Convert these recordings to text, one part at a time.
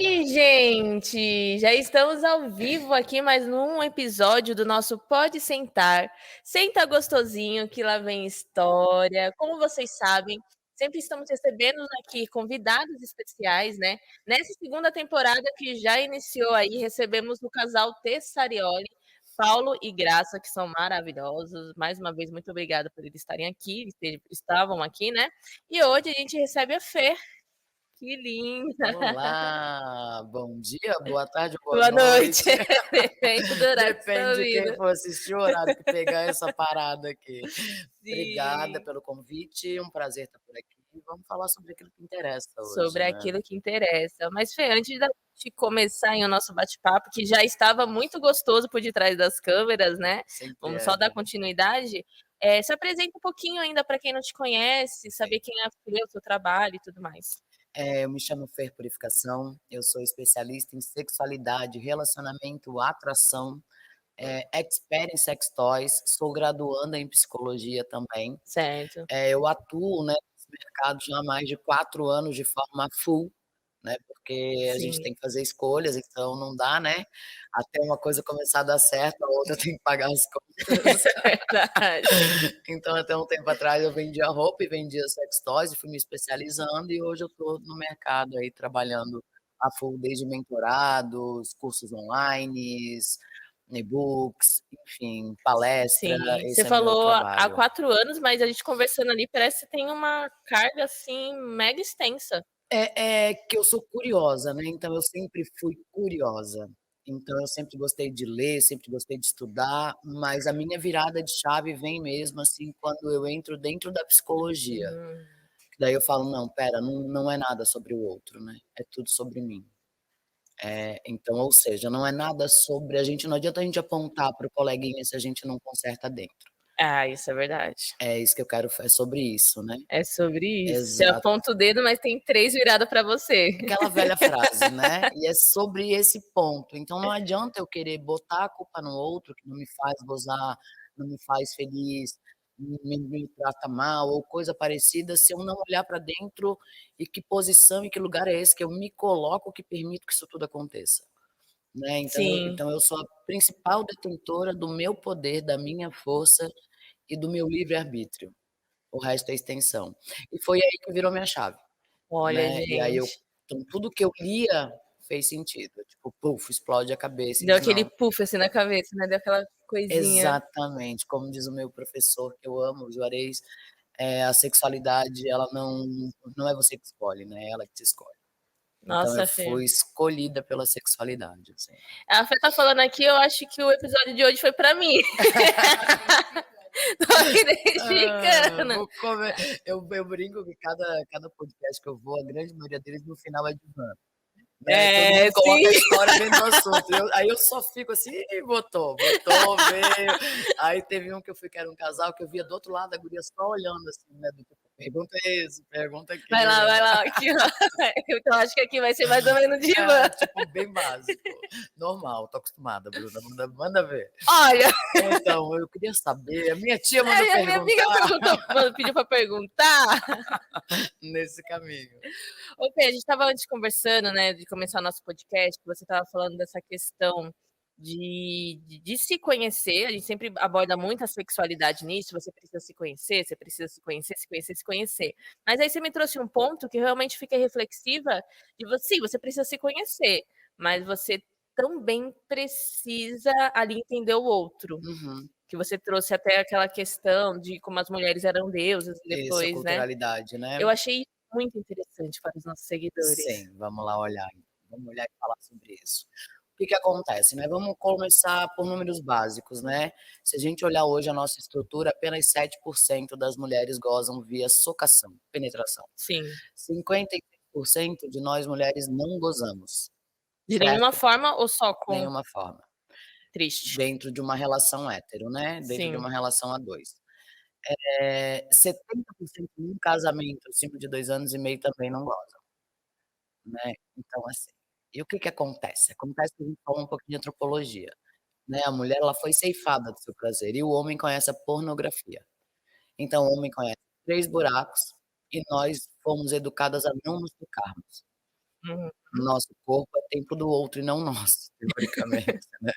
E, gente, já estamos ao vivo aqui, mais num episódio do nosso Pode Sentar. Senta gostosinho, que lá vem história. Como vocês sabem, sempre estamos recebendo aqui convidados especiais, né? Nessa segunda temporada que já iniciou aí, recebemos o casal Tessarioli, Paulo e Graça, que são maravilhosos. Mais uma vez, muito obrigada por eles estarem aqui, estavam aqui, né? E hoje a gente recebe a Fê. Que linda! Olá, bom dia, boa tarde ou boa Boa noite. noite. Depende do horário que você tá Depende de quem ouvindo. for assistir, o horário que pegar essa parada aqui. Obrigada Sim, pelo convite, um prazer estar por aqui. Vamos falar sobre aquilo que interessa hoje, sobre né. aquilo que interessa. Mas Fê, antes da gente começar o nosso bate-papo, que já estava muito gostoso por detrás das câmeras, né, Sempre vamos é, só dar né. continuidade, se apresenta um pouquinho ainda para quem não te conhece, Sim. saber quem é a Fê, o seu trabalho e tudo mais. Eu me chamo Fer Purificação, eu sou especialista em sexualidade, relacionamento, atração, expert em sex toys, sou graduanda em psicologia também. Certo. Eu atuo, né, nesse mercado já há mais de 4 anos de forma full, né, porque a gente Sim, tem que fazer escolhas, então não dá, né, até uma coisa começar a dar certo, a outra tem que pagar as contas. é verdade. Então, até um tempo atrás eu vendia roupa e vendia sex toys e fui me especializando e hoje eu estou no mercado aí trabalhando a full, desde mentorados, cursos onlines, e-books, enfim, palestra, Sim, você esse é meu falou há trabalho. 4 anos, mas a gente conversando ali parece que tem uma carga, assim, mega extensa. É que eu sou curiosa, né, então eu sempre fui curiosa. Então eu sempre gostei de ler, sempre gostei de estudar, mas a minha virada de chave vem mesmo, assim, quando eu entro dentro da psicologia, Hum, que daí eu falo: "Não, espera, não é nada sobre o outro, né, é tudo sobre mim". Então, ou seja, não é nada sobre a gente, não adianta a gente apontar para o coleguinha se a gente não conserta dentro. ah, isso é verdade. É isso que eu quero, é sobre isso, né. É sobre isso. Você Exato. aponta o dedo, mas tem 3 virado pra você. Aquela velha frase, né, e é sobre esse ponto, então não adianta eu querer botar a culpa no outro que não me faz gozar, não me faz feliz, me trata mal ou coisa parecida, se eu não olhar pra dentro e que posição e que lugar é esse que eu me coloco que permito que isso tudo aconteça, né, Sim, então eu sou a principal detentora do meu poder, da minha força e do meu livre-arbítrio, o resto é extensão. E foi aí que virou minha chave. olha, Né, e aí eu, gente, então tudo que eu lia fez sentido, tipo, puf, explode a cabeça e deu diz: aquele "Não". puff, assim, na cabeça, né, deu aquela coisinha. Exatamente, como diz o meu professor que eu amo, o Juarez, a sexualidade ela não é você que escolhe, né, é ela que te escolhe. Então eu Nossa, Fê. fui escolhida pela sexualidade, assim. A Fê tá falando aqui, eu acho que o episódio de hoje foi pra mim. Tô Ah, identificando. vou comer, eu brinco que cada podcast que eu vou, a grande maioria deles no final é divã. Né, todo É, mundo coloca a sim. história dentro do assunto, aí eu só fico assim: "Ih, botou, veio". Aí teve um que eu fui que era um casal que eu via do outro lado, a guria só olhando assim, né, do tipo: "Pergunta isso, pergunta Vai aquilo". lá, aqui, ó. Eu acho que aqui vai ser mais ou menos divã. É, tipo, bem básico. Normal, tô acostumada, Bruna, manda ver. Olha, Então, eu queria saber, a minha tia mandou a minha amiga perguntar pediu pra perguntar. nesse caminho. Ô, Fê, a gente estava antes conversando, né, de começar o nosso podcast, que você estava falando dessa questão de se conhecer, a gente sempre aborda muito a sexualidade nisso, você precisa se conhecer, você precisa se conhecer, se conhecer, se conhecer. Mas aí você me trouxe um ponto que realmente fiquei reflexiva, de você sim, você precisa se conhecer, mas você também precisa ali entender o outro, Uhum. que você trouxe até aquela questão de como as mulheres eram deusas e Isso, depois, né. culturalidade, né. Eu achei muito interessante para os nossos seguidores. Sim, vamos lá olhar então, vamos olhar e falar sobre isso. O que que acontece, né, vamos começar por números básicos, né, se a gente olhar hoje a nossa estrutura, apenas 7% das mulheres gozam via socação, penetração. Sim, 53% de nós mulheres não gozamos, de nenhuma certo? forma ou só com Nenhuma forma. triste? Dentro de uma relação hétero, né, dentro de Sim, uma relação a 2. 70% num casamento acima de 2 anos e meio também não gozam. Né, então assim, e o que que acontece? Acontece que a gente fala um pouquinho de antropologia, né, a mulher ela foi ceifada do seu prazer e o homem conhece a pornografia. Então o homem conhece 3 buracos e nós fomos educadas a não nos tocarmos. Uhum. Nosso corpo é templo do outro e não nosso, teoricamente, né.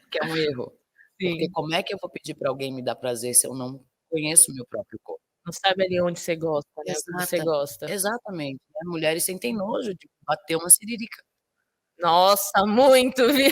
O que é um erro, porque Sim. como é que eu vou pedir pra alguém me dar prazer se eu não conheço o meu próprio corpo? Não sabe ali onde você gosta, né, o que você Exata gosta. exatamente, né, mulheres sentem nojo de bater uma siririca. Nossa, muito, viu.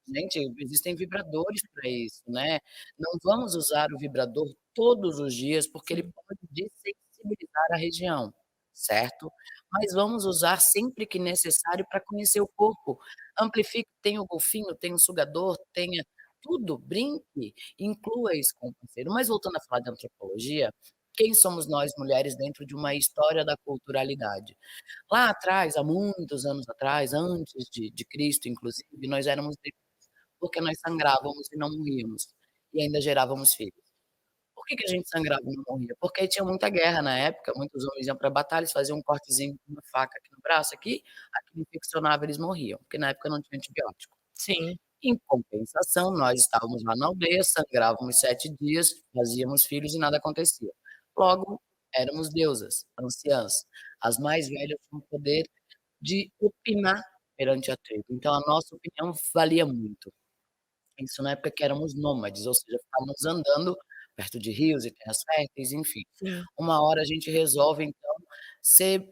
Gente, existem vibradores para isso, né. Não vamos usar o vibrador todos os dias, porque ele Sim, pode dessensibilizar a região, certo? Mas vamos usar sempre que necessário para conhecer o corpo. Amplifique, tem o golfinho, tem o sugador, tenha tudo, brinque, inclua isso com o parceiro. Mas voltando a falar de antropologia, quem somos nós mulheres dentro de uma história da culturalidade? Lá atrás, há muitos anos atrás, antes de Cristo inclusive, nós éramos porque nós sangrávamos e não morríamos, e ainda gerávamos filhos. Por que que a gente sangrava e não morria? Porque tinha muita guerra na época, muitos homens iam pra batalha, eles faziam um cortezinho com uma faca aqui no braço, aqui infeccionava, eles morriam, porque na época não tinha antibiótico. sim. Em compensação, nós estávamos lá na aldeia, sangrávamos 7 dias, fazíamos filhos e nada acontecia. Logo, éramos deusas, anciãs. As mais velhas tinham o poder de opinar perante a tribo, então a nossa opinião valia muito. Isso na época que éramos nômades, ou seja, ficávamos andando perto de rios e terras férteis, enfim. Sim. Uma hora a gente resolve então ser,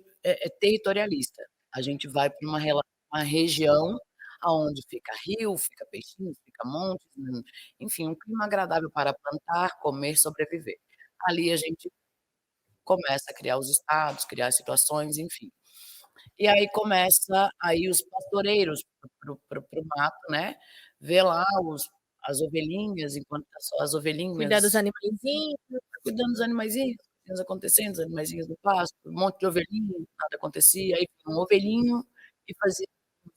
territorialista. A gente vai para uma região aonde fica rio, fica peixinhos, fica montes, enfim, um clima agradável para plantar, comer, sobreviver. Ali a gente começa a criar os estados, criar as situações, enfim. E aí começa aí os pastoreiros para o mato, né, ver lá as ovelhinhas, enquanto tá só as Cuidar dos ovelhinhas animaizinhos. cuidando dos animaizinhos, coisinhas acontecendo, os animaizinhos no pasto, um monte de ovelhinho, nada acontecia, aí vinha um ovelhinho e fazia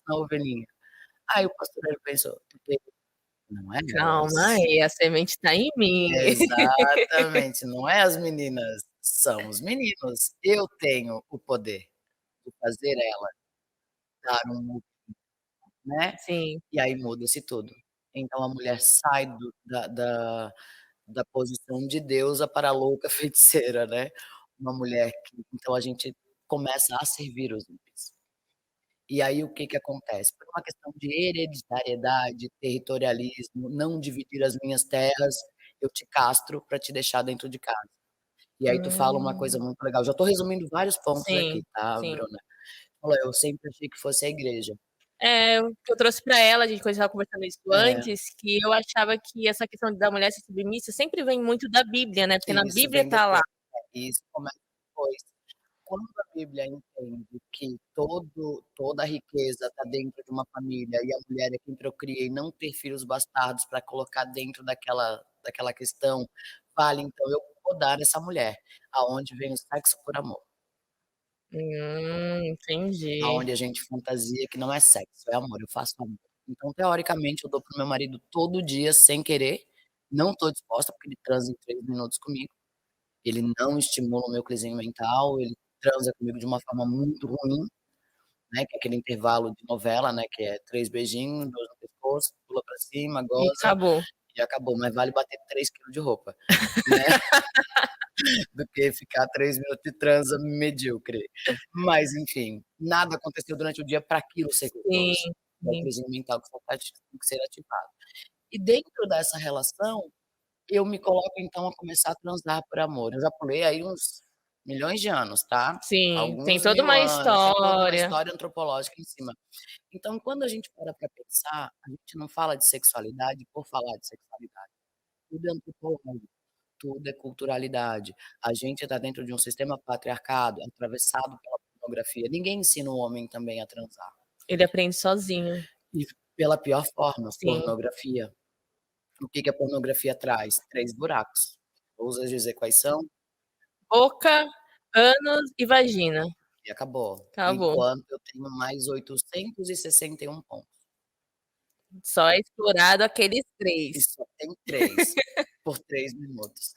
na ovelhinha. Aí o pastoreiro pensou: "Não é Calma elas". aí, a semente tá em mim. Exatamente, não é as meninas, são os meninos. Eu tenho o poder de fazer ela dar um né. Sim. E aí muda-se tudo. Então a mulher sai da posição de deusa para a louca feiticeira, né. Uma mulher que então a gente começa a servir os homens. E aí o que que acontece? Por uma questão de hereditariedade, territorialismo, não dividir as minhas terras, eu te castro para te deixar dentro de casa. E aí tu fala uma coisa Hum. muito legal, já tô resumindo vários pontos aqui, Sim, tá, sim. Bruna. Fala: "Eu sempre achei que fosse a igreja". É, o que eu trouxe pra ela, a gente quando estava conversando isso É. antes, que eu achava que essa questão da mulher ser submissa sempre vem muito da Bíblia, né, porque na Isso Bíblia vem tá lá. depois. Isso começa depois. Quando a Bíblia entende que toda a riqueza está dentro de uma família e a mulher é quem procria e não ter filhos bastardos para colocar dentro daquela questão, vale, então eu vou dar essa mulher, aonde vem o sexo por amor, Entendi. aonde a gente fantasia que não é sexo, é amor, eu faço amor. Então, teoricamente, eu dou para o meu marido todo dia sem querer, não estou disposta, porque ele transa em 3 minutos comigo. Ele não estimula o meu clezinho mental, ele transa comigo de uma forma muito ruim, né, que é aquele intervalo de novela, né, que é 3 beijinhos, 2 no pescoço, pula pra cima, E goza acabou. e acabou, mas vale bater 3 quilos de roupa, né, do que ficar 3 minutos de transa medíocre. Mas enfim, nada aconteceu durante o dia para aquilo ser Sim, gostoso. É o sim. clezinho mental que só tem que ser ativado. E dentro dessa relação eu me coloco então a começar a transar por amor. Eu já pulei aí uns milhões de anos, tá? Sim, tem Alguns toda 1000 uma anos, tem toda uma história. história antropológica em cima. Então, quando a gente para pra pensar, a gente não fala de sexualidade por falar de sexualidade. Tudo é antropológico, tudo é culturalidade. A gente está dentro de um sistema patriarcado, atravessado pela pornografia. Ninguém ensina o homem também a transar. Ele aprende sozinho. E pela pior forma, Sim. pornografia. O que que a pornografia traz? 3 buracos. Ousas dizer quais são? Boca, ânus e vagina. E acabou. Acabou. Enquanto eu tenho mais 861 pontos. Só é explorado aqueles E 3. só tem 3 por 3 minutos,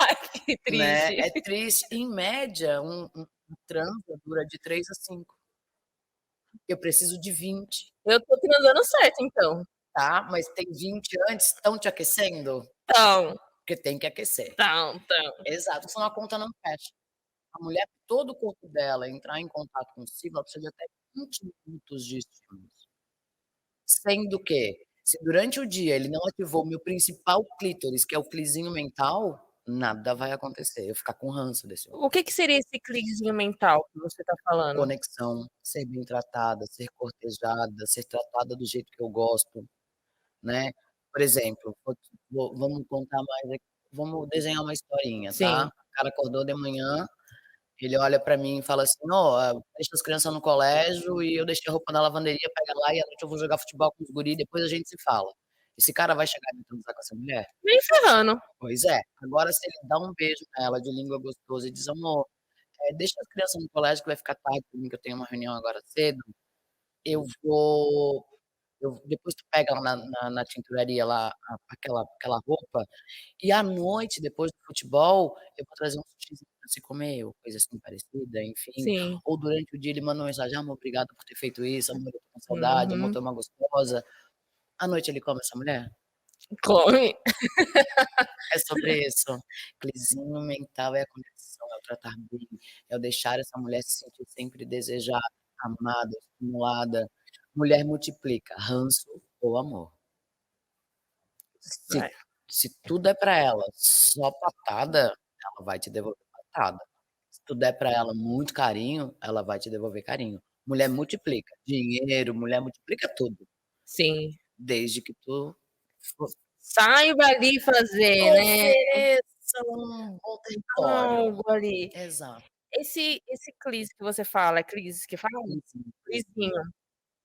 Ai, que né. triste. É triste. Em média, um transa dura de 3 a 5. Eu preciso de 20, Eu tô transando certo então. tá. Mas tem 20 antes, estão te aquecendo? Então, Porque tem que aquecer. então. Exato, senão a conta não fecha. A mulher, todo o corpo dela entrar em contato consigo, ela precisa de até 20 minutos de estímulos. Sendo que, se durante o dia ele não ativou o meu principal clítoris, que é o clizinho mental, nada vai acontecer, eu ficar com ranço desse homem. O que que seria esse cliquezinho mental que você tá falando? Conexão, ser bem tratada, ser cortejada, ser tratada do jeito que eu gosto, né. Por exemplo, vamos contar mais aqui, vamos desenhar uma historinha, tá. Sim, O cara acordou de manhã, ele olha pra mim e fala assim: "Ó, deixa as crianças no colégio e eu deixei a roupa na lavanderia, pega lá e à noite eu vou jogar futebol com os guri, depois a gente se fala". Esse cara vai chegar e transar com essa mulher? nem ferrando. Pois é. Agora se ele dá um beijo nela de língua gostosa e diz: "Amor, deixa as crianças no colégio que vai ficar tarde pra mim, que eu tenho uma reunião agora cedo, eu vou depois tu pega lá na tinturaria lá aquela roupa, e à noite, depois do futebol, eu vou trazer um sushizinho pra você comer", ou coisa assim parecida, enfim. Sim. Ou durante o dia ele manda uma mensagem: "Amor, obrigado por ter feito isso, amor, eu tô com saudade, amor, tu Uhum. é uma gostosa". À noite ele come essa mulher? Come. É sobre isso. Equilizinho mental é a conexão, é o tratar bem, é o deixar essa mulher se sentir sempre desejada, amada, estimulada. Mulher multiplica ranço ou amor. Se É, se tu der pra ela só patada, ela vai te devolver patada. Se tu der pra ela muito carinho, ela vai te devolver carinho. Mulher multiplica dinheiro, mulher multiplica tudo, sim. desde que tu fo Saiba ali fazer, né, ofereça um bom território. algo ali. Exato. Esse clease que você fala, é clease que fala? Uhum, Cleasinho,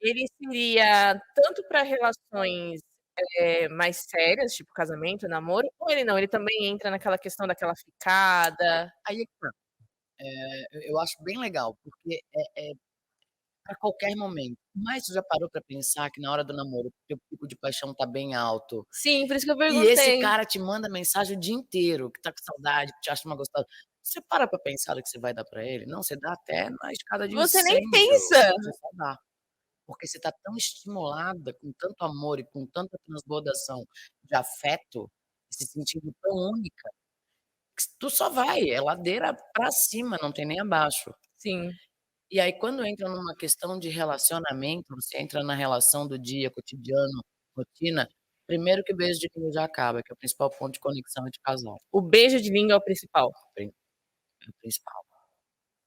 ele seria tanto para relações, mais sérias, tipo casamento, namoro, ou ele não, ele também entra naquela questão daquela ficada? aí é que tá, eu acho bem legal, porque é pra qualquer momento. Mas tu já parou pra pensar que na hora do namoro, teu pico de paixão tá bem alto, Sim, por isso que eu e esse perguntei. cara te manda mensagem o dia inteiro, que tá com saudade, que te acha uma gostosa. Você para pra pensar no que você vai dar pra ele? Não, você dá até na escada de Você nem incêndio, pensa. você só dá. Porque você tá tão estimulada, com tanto amor e com tanta transbordação de afeto, se sentindo tão única, que tu só vai, é ladeira pra cima, não tem nem abaixo. Sim. E aí quando entra numa questão de relacionamento, você entra na relação do dia, cotidiano, rotina, primeiro que o beijo de língua já acaba, que é o principal ponto de conexão entre casal, O beijo de língua é o principal? prin é o principal.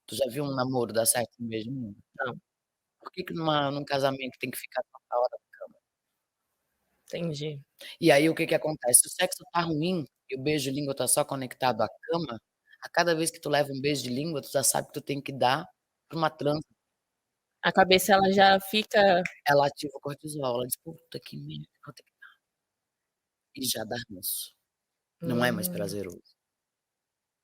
Tu já viu um namoro dar certo sem beijo de língua? Não, Por que que num casamento tem que ficar tanta hora na cama? entendi. E aí o que que acontece, se o sexo tá ruim e o beijo de língua tá só conectado à cama, a cada vez que tu leva um beijo de língua, tu já sabe que tu tem que dar pra uma transa. A cabeça ela já fica Ela ativa o cortisol, ela diz: "Puta que merda, vou ter que", e já dá ranço. Não é mais hum, prazeroso,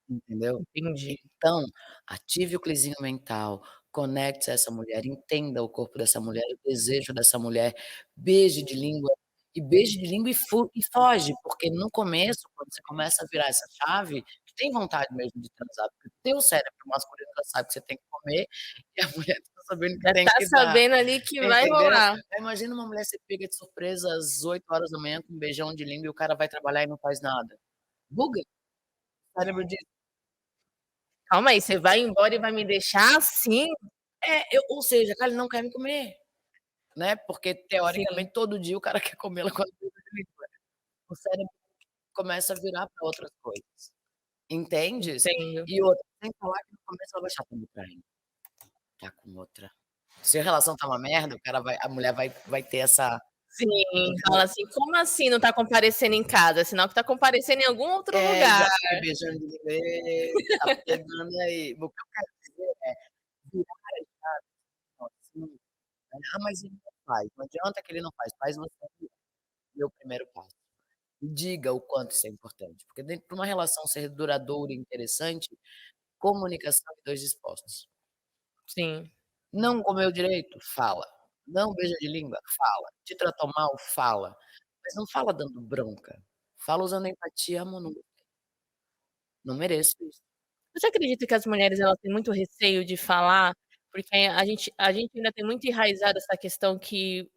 entendeu? entendi. Então, ative o clizinho mental, conecte-se a essa mulher, entenda o corpo dessa mulher, o desejo dessa mulher, beije de língua e foge, porque no começo, quando você começa a virar essa chave, tu tem vontade mesmo de transar, porque o teu cérebro masculino já sabe que você tem que comer, e a mulher tá sabendo que Já tem tá que dar, sabendo ali que vai entendeu? rolar. Aí imagina uma mulher ser pega de surpresa às 8 horas da manhã com um beijão de língua e o cara vai trabalhar e não faz nada. Buga, o cérebro diz Calma aí, você vai embora e vai me deixar assim? ou seja, cara, ele não quer me comer, né, porque Sim, teoricamente todo dia o cara quer comê-la com a língua de língua. O cérebro começa a virar para outras coisas, entendes? entendo. E outra, sem falar que no começo ela vai achar: "Tá me traindo, tá com outra". Se a relação tá uma merda, o cara vai a mulher vai ter essa, Sim, entendeu? fala assim: "Como assim não tá comparecendo em casa? Sinal que tá comparecendo em algum outro Já lugar". fica beijando de língua, tá pegando aí. O que eu quero dizer é, virar a chave assim, né, "Ah, mas ele não faz", não adianta que ele não faz, faz você, dê o primeiro passo. Diga o quanto isso é importante, porque dentro de uma relação ser duradoura e interessante, comunicação e 2 dispostos. Sim, Não comeu direito? Fala. Não beija de língua? Fala. Te tratou mal? Fala. Mas não fala dando bronca. Fala usando empatia: "Amor, não mereço isso". você acredita que as mulheres elas têm muito receio de falar? Porque a gente ainda tem muito enraizado essa questão que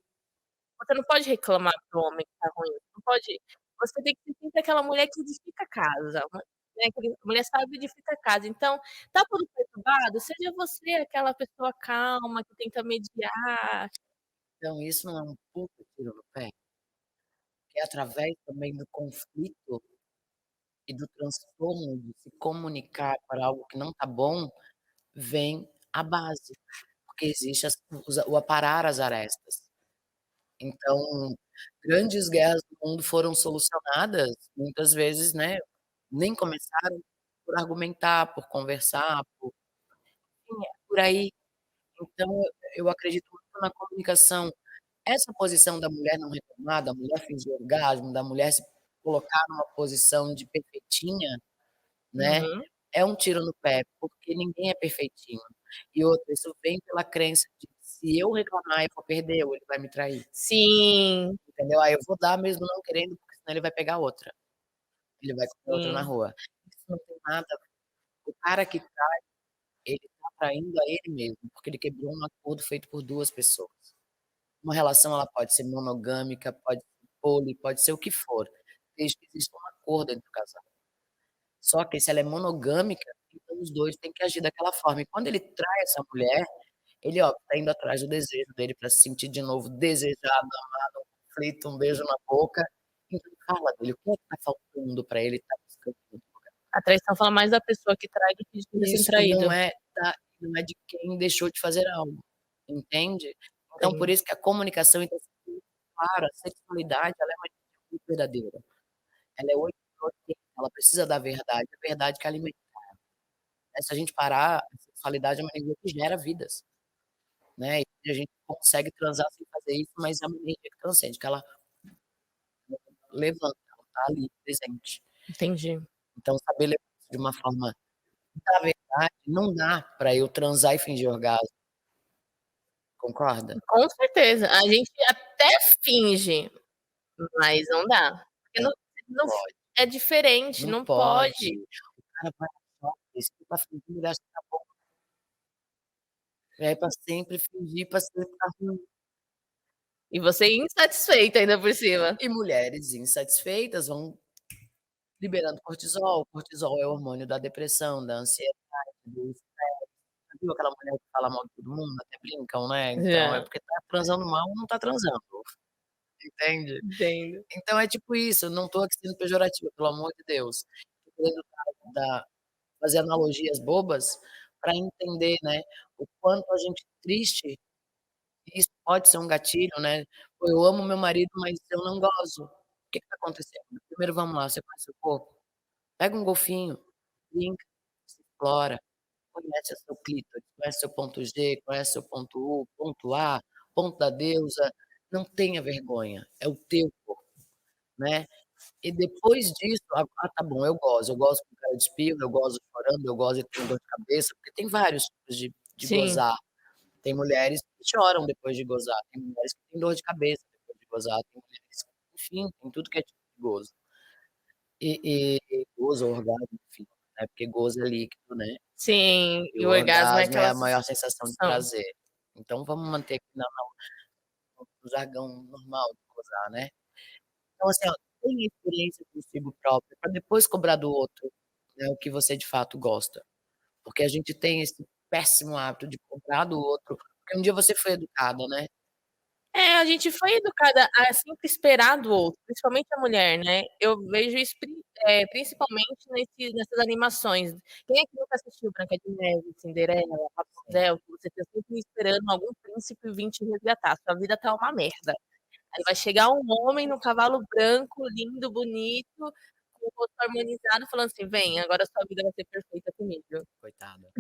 você não pode reclamar para o homem que tá ruim, não pode você tem que ser sempre aquela mulher que edifica a casa. né, aquele mulher sábia edifica a casa. Então, tá tudo perturbado, seja você aquela pessoa calma que tenta mediar. Então isso não é um puta tiro no pé? Que é através também do conflito e do transtorno de se comunicar para algo que não tá bom, vem a base, porque existe o aparar as arestas. Então, grandes guerras do mundo foram solucionadas, muitas vezes, né, nem começaram por argumentar, por conversar, enfim, é por aí. Então eu acredito muito na comunicação. Essa posição da mulher não reclamar, da mulher fingir orgasmo, da mulher se colocar numa posição de perfeitinha, né, Uhum. é um tiro no pé, porque ninguém é perfeitinho. E outra, isso vem pela crença de que se eu reclamar eu vou perder ou ele vai me trair, Sim, entendeu? Aí eu vou dar mesmo não querendo, porque senão ele vai pegar outra, ele vai comer outra na sim. rua. Isso não tem nada a ver. O cara que trai, ele tá traindo a ele mesmo, porque ele quebrou um acordo feito por 2 pessoas. Uma relação ela pode ser monogâmica, pode ser poli, pode ser o que for, desde que exista um acordo entre o casal. Só que se ela é monogâmica, então os 2 têm que agir daquela forma. E quando ele trai essa mulher, ele, ó, tá indo atrás do desejo dele pra se sentir de novo desejado, amado, um flerte, um beijo na boca. Então fala dele, o que é que tá faltando pra ele estar buscando em outro lugar. A traição fala mais da pessoa que trai do que de quem tá sendo Isso, e traído. não é de quem deixou de fazer algo, entende? Então por Sim, isso que a comunicação então clara, a sexualidade ela é uma energia muito verdadeira. Ela é 8 ela precisa da verdade, a verdade que alimenta. Se a gente parar, a sexualidade é uma energia que gera vidas, né, e a gente consegue transar sem fazer isso, mas é uma energia que transcende, que ela levanta, ela tá ali presente. entendi. Então saber levar isso de uma forma da verdade, não dá pra eu transar e fingir orgasmo, concorda? Com certeza. A gente até finge, mas não dá. Porque Não não pode, é diferente, não não pode. pode. O cara vai só se tá fingindo, ele acha que tá bom, é pra sempre fingir, pra sempre tá ruim. E você insatisfeita ainda por cima. E mulheres insatisfeitas vão liberando cortisol, o cortisol é o hormônio da depressão, da ansiedade, do já viu aquela mulher que fala mal de todo mundo, até brincam, né, então é Já, porque tá transando mal ou não tá transando, entende? entendo. Então é tipo isso, eu não tô aqui sendo pejorativa, pelo amor de Deus, tô querendo dar fazer analogias bobas pra entender, né, o quanto a gente triste, e isso pode ser um gatilho, né, "Pô, eu amo meu marido, mas eu não gozo". O que que tá acontecendo? Primeiro vamos lá, você conhece seu corpo? Pega um golfinho, brinca, se explora. Conhece o seu clítoris, conhece seu ponto G, conhece seu ponto U, ponto A, ponto da deusa, não tenha vergonha, é o teu corpo, né. E depois disso, tá bom, eu gozo com cara de espirro, eu gozo chorando, eu gozo e tenho dor de cabeça, porque tem vários tipos de Sim, gozar. Tem mulheres que choram depois de gozar, tem mulheres que têm dor de cabeça depois de gozar, tem mulheres enfim, tem tudo que é tipo de gozo. E gozo, orgasmo, enfim, né, porque gozo é líquido, né. sim. E E o o orgasmo é orgasmo é aquela a maior sensação de sensação. prazer. Então vamos manter aqui no jargão normal de gozar, né. Então assim, ó, tenha experiência consigo própria pra depois cobrar do outro, né, o que você de fato gosta. Porque a gente tem esse péssimo hábito de cobrar do outro, porque um dia você foi educada, né. É, a gente foi educada a sempre esperar do outro, principalmente a mulher, né. Eu vejo isso principalmente nessas animações. Quem é que nunca assistiu Branca de Neve, Cinderela, Sim, Rapunzel, que você tá sempre esperando algum príncipe vir te resgatar, sua vida tá uma merda. Aí vai exato. chegar um homem no cavalo branco, lindo, bonito, com o rosto harmonizado, falando assim: "Vem, agora sua vida vai ser perfeita comigo". Coitada.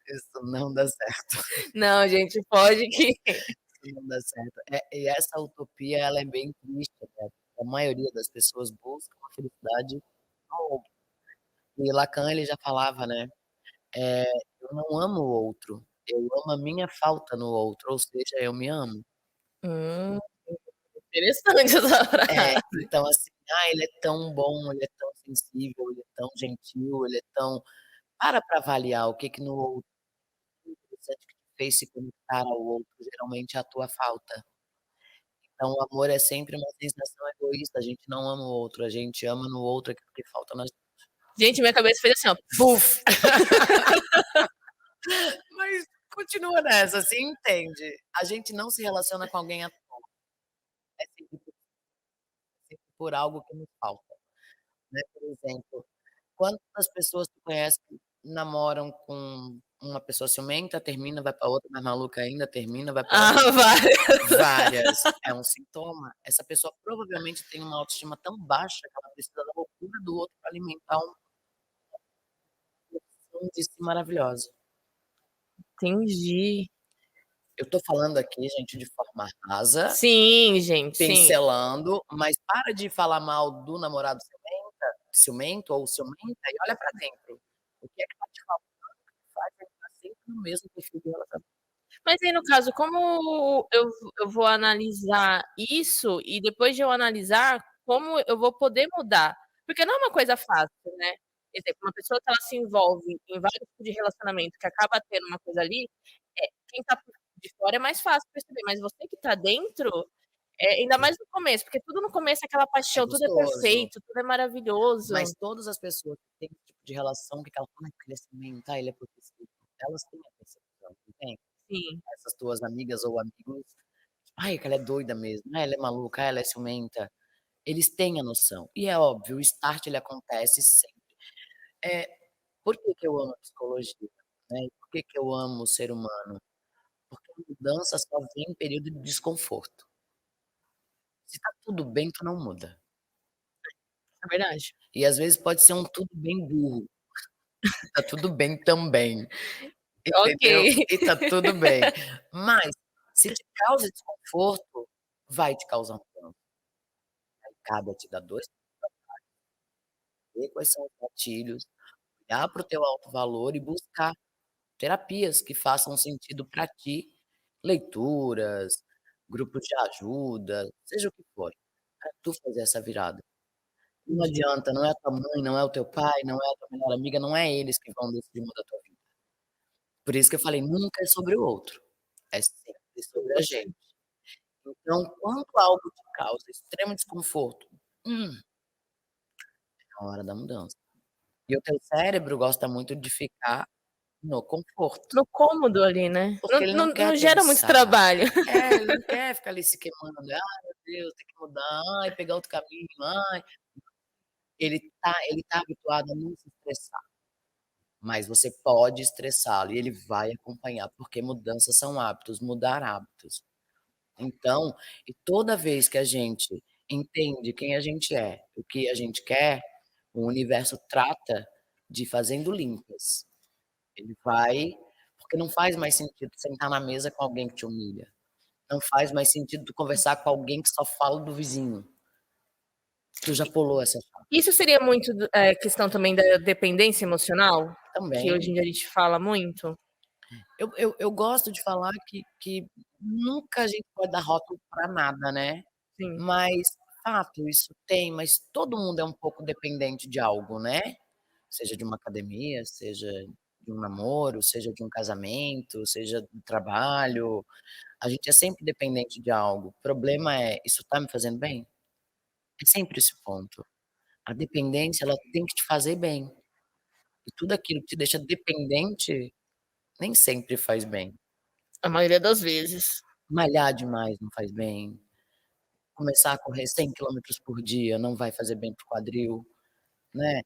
Isso não dá certo, Não, gente, pode que isso não dá certo. E essa utopia ela é bem triste, né, a maioria das pessoas busca a felicidade no outro. E Lacan ele já falava, né, eh, eu não amo o outro, eu amo a minha falta no outro, ou seja, eu me amo. hum, interessante essa É, frase. então assim, ah, ele é tão bom, ele é tão sensível, ele é tão gentil, ele é tão pra avaliar o que que no outro é interessante que te fez se conectar ao outro, geralmente é a tua falta. Então o amor é sempre uma sensação egoísta, a gente não ama o outro, a gente ama no outro aquilo que falta na gente. Gente, minha cabeça fez assim, ó, puf. Mas continua nessa, se entende. A gente não se relaciona com alguém à toa, é sempre por algo que nos falta, né. Por exemplo, quantas pessoas tu conhece que namoram com uma pessoa ciumenta, termina, vai pra outra mais maluca ainda, termina, vai pra Ah, outra. várias. Várias. É um sintoma. Essa pessoa provavelmente tem uma autoestima tão baixa que ela precisa da loucura do outro pra alimentar uma versão de si maravilhosa. Entendi. Eu tô falando aqui, gente, de forma rasa, Sim, gente, sim. pincelando, mas para de falar mal do namorado ciumento ou ciumenta e olha pra dentro. O que é que tá te faltando que faz você estar sempre no mesmo perfil de relacionamento? Mas aí, no caso, como eu vou analisar isso e depois de eu analisar, como eu vou poder mudar? Porque não é uma coisa fácil, né. Exemplo, uma pessoa que ela se envolve em vários tipos de relacionamento, que acaba tendo uma coisa ali, quem tá por de fora é mais fácil perceber, mas você que tá dentro, ainda mais no começo, porque tudo no começo é aquela É paixão, tudo é gostoso, perfeito, tudo é maravilhoso. mas todas as pessoas que têm esse tipo de relação que aquela fala: "Ai, porque ele é ciumento, ai, ele é possessivo", elas têm a percepção, entende? Sim. Essas tuas amigas ou amigos, "Ai, que ela é doida mesmo, ai, ela é maluca, ai, ela é ciumenta", eles têm a noção. E é óbvio, o start ele acontece sempre. Eh, por que que eu amo a psicologia, né, e por que que eu amo o ser humano? Porque a mudança só vem em período de desconforto. Se tá tudo bem, tu não muda. É verdade. E às vezes pode ser um tudo bem burro, e tá tudo bem também, Ok. entendeu? E tá tudo bem. Mas, se te causa desconforto, vai te causar um dano. Aí cabe a te dar 2 ver quais são os gatilhos, olhar para o teu alto valor e buscar terapias que façam sentido para ti, leituras, grupos de ajuda, seja o que for, pra tu fazer essa virada. Não Entendi. adianta, não é a tua mãe, não é o teu pai, não é a tua melhor amiga, não é eles que vão decidir mudar a tua vida. Por isso que eu falei, nunca é sobre o outro, é sempre sobre a Você. gente. Então, quando algo te causa extremo desconforto, é a hora da mudança. E o teu cérebro gosta muito de ficar no conforto, No cômodo ali, né. porque Não ele não não quer não gera muito pensar. trabalho. Ele não quer ficar ali se queimando, "Ai meu Deus, tem que mudar, ai pegar outro caminho, ai". Ele tá habituado a não se estressar, mas você pode estressá-lo e ele vai acompanhar, porque mudanças são hábitos, mudar hábitos. Então, e toda vez que a gente entende quem a gente é, o que a gente quer, o universo trata de fazendo limpas. Ele vai porque não faz mais sentido sentar na mesa com alguém que te humilha. Não faz mais sentido tu conversar com alguém que só fala do vizinho. Tu já pulou essa etapa. Isso seria muito questão também da dependência emocional? Que hoje Também. em dia a gente fala muito? Eu gosto de falar que nunca a gente pode dar rótulo pra nada, né. Sim. Mas, fato, isso tem, mas todo mundo é um pouco dependente de algo, né. Seja de uma academia, seja de um namoro, seja de um casamento, seja do trabalho, a gente é sempre dependente de algo. O problema é: "Isso tá me fazendo bem?". É sempre esse o ponto. A dependência, ela tem que te fazer bem, e tudo aquilo que te deixa dependente, nem sempre faz bem. A maioria das vezes. Malhar demais não faz bem, começar a correr 100 quilômetros por dia não vai fazer bem para o quadril, né.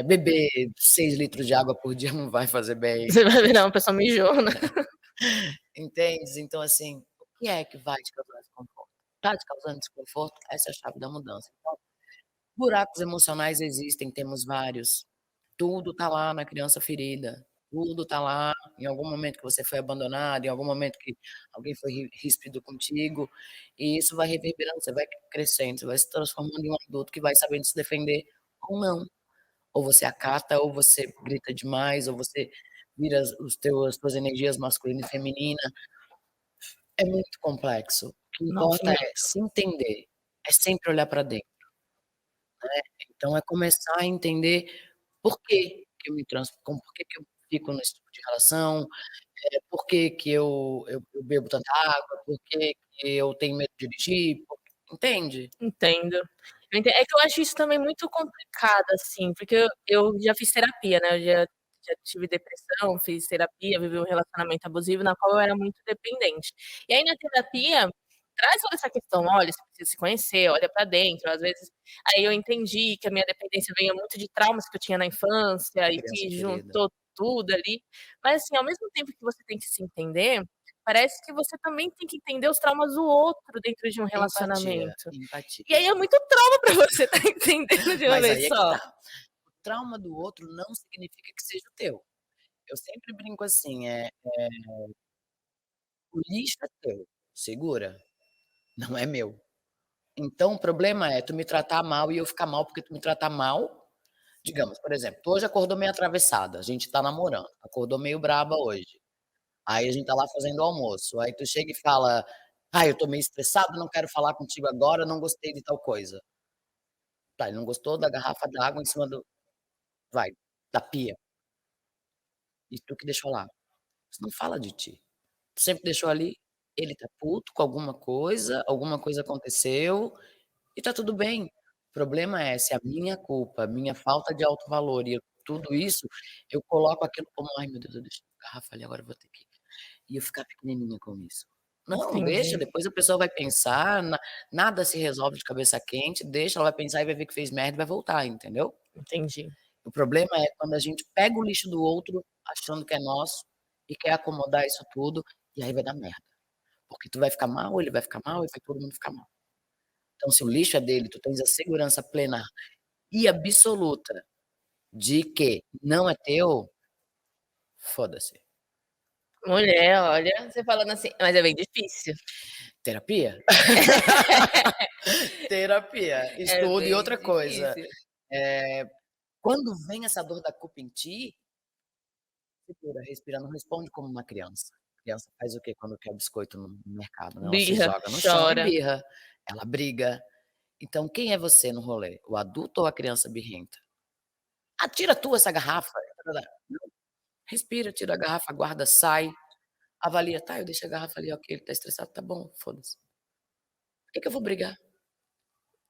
Beber 6 litros de água por dia não vai fazer bem, Você vai virar uma pessoa mijona. entendes? Então, assim, o que é que vai te causar desconforto? Tá te causando desconforto? Essa é a chave da mudança. Então, buracos emocionais existem, temos vários. Tudo tá lá na criança ferida, tudo tá lá, em algum momento que você foi abandonado, em algum momento que alguém foi ríspido contigo, e isso vai reverberando, você vai crescendo, você vai se transformando em um adulto que vai sabendo se defender ou não. Ou você acata, ou você grita demais, ou você vira as tuas energias masculina e feminina. É muito complexo. O que Nossa, importa é muito. se entender, é sempre olhar pra dentro. Então é começar a entender por que que eu me trans como por que que eu fico nesse tipo de relação, por que que eu bebo tanta água, por que eu tenho medo de dirigir, entende? Entendo. É que eu acho isso também muito complicado, assim, porque eu já fiz terapia, né, eu já tive depressão, fiz terapia, vivi um relacionamento abusivo na qual eu era muito dependente. E aí na terapia, traz toda essa questão: "Olha, você precisa se conhecer, olha pra dentro", às vezes aí eu entendi que a minha dependência vinha muito de traumas que eu tinha na infância e Criança que ferida. juntou tudo ali. Mas, assim, ao mesmo tempo que você tem que se entender, parece que você também tem que entender os traumas do outro dentro de um Empatia, relacionamento. E empatia. aí é muito trauma pra você estar entendendo de uma Mas vez aí é que só. tá, o trauma do outro não significa que seja o teu. Eu sempre brinco assim, o lixo é teu, segura, não é meu. Então o problema é tu me tratar mal e eu ficar mal porque tu me tratar mal, digamos, por exemplo, tu hoje acordou meio atravessada, a gente tá namorando, acordou meio braba hoje, aí a gente tá lá fazendo o almoço, aí tu chega e fala: "Ai, eu tô meio estressado, não quero falar contigo agora, não gostei de tal coisa". Tá, ele não gostou da garrafa d'água em cima da pia, e tu que deixou lá. Isso não fala de ti. Tu sempre deixou ali, ele tá puto com alguma coisa aconteceu e tá tudo bem. O problema é se a minha culpa, minha falta de autovalor e tudo isso, eu coloco aquilo como: "Ai meu Deus, eu deixei a garrafa ali, agora eu vou ter que" e eu ficar pequenininha com isso. Não, deixa, Entendi, depois a pessoa vai pensar, nada se resolve de cabeça quente, deixa, ela vai pensar e vai ver que fez merda e vai voltar, entendeu? entendi. O problema é quando a gente pega o lixo do outro, achando que é nosso, e quer acomodar isso tudo, e aí vai dar merda. Porque tu vai ficar mal, ele vai ficar mal e vai todo mundo ficar mal. Então, se o lixo é dele, tu tens a segurança plena e absoluta de que não é teu, foda-se. Mulher, olha, você falando assim mas é bem difícil. Terapia? Terapia, É estudo e bem outra coisa, difícil. eh, quando vem essa dor da culpa em ti, segura, respira, não responde como uma criança. Criança faz o quê quando quer biscoito no mercado, né, ela se Birra, joga no chão e chora. birra, ela briga. Então quem é você no rolê? O adulto ou a criança birrenta? "Ah, tira tu essa garrafa". Não, respira, tira a garrafa, guarda, sai, avalia: "Tá, eu deixei a garrafa ali, ok, ele tá estressado, tá bom, foda-se. Por que que eu vou brigar?",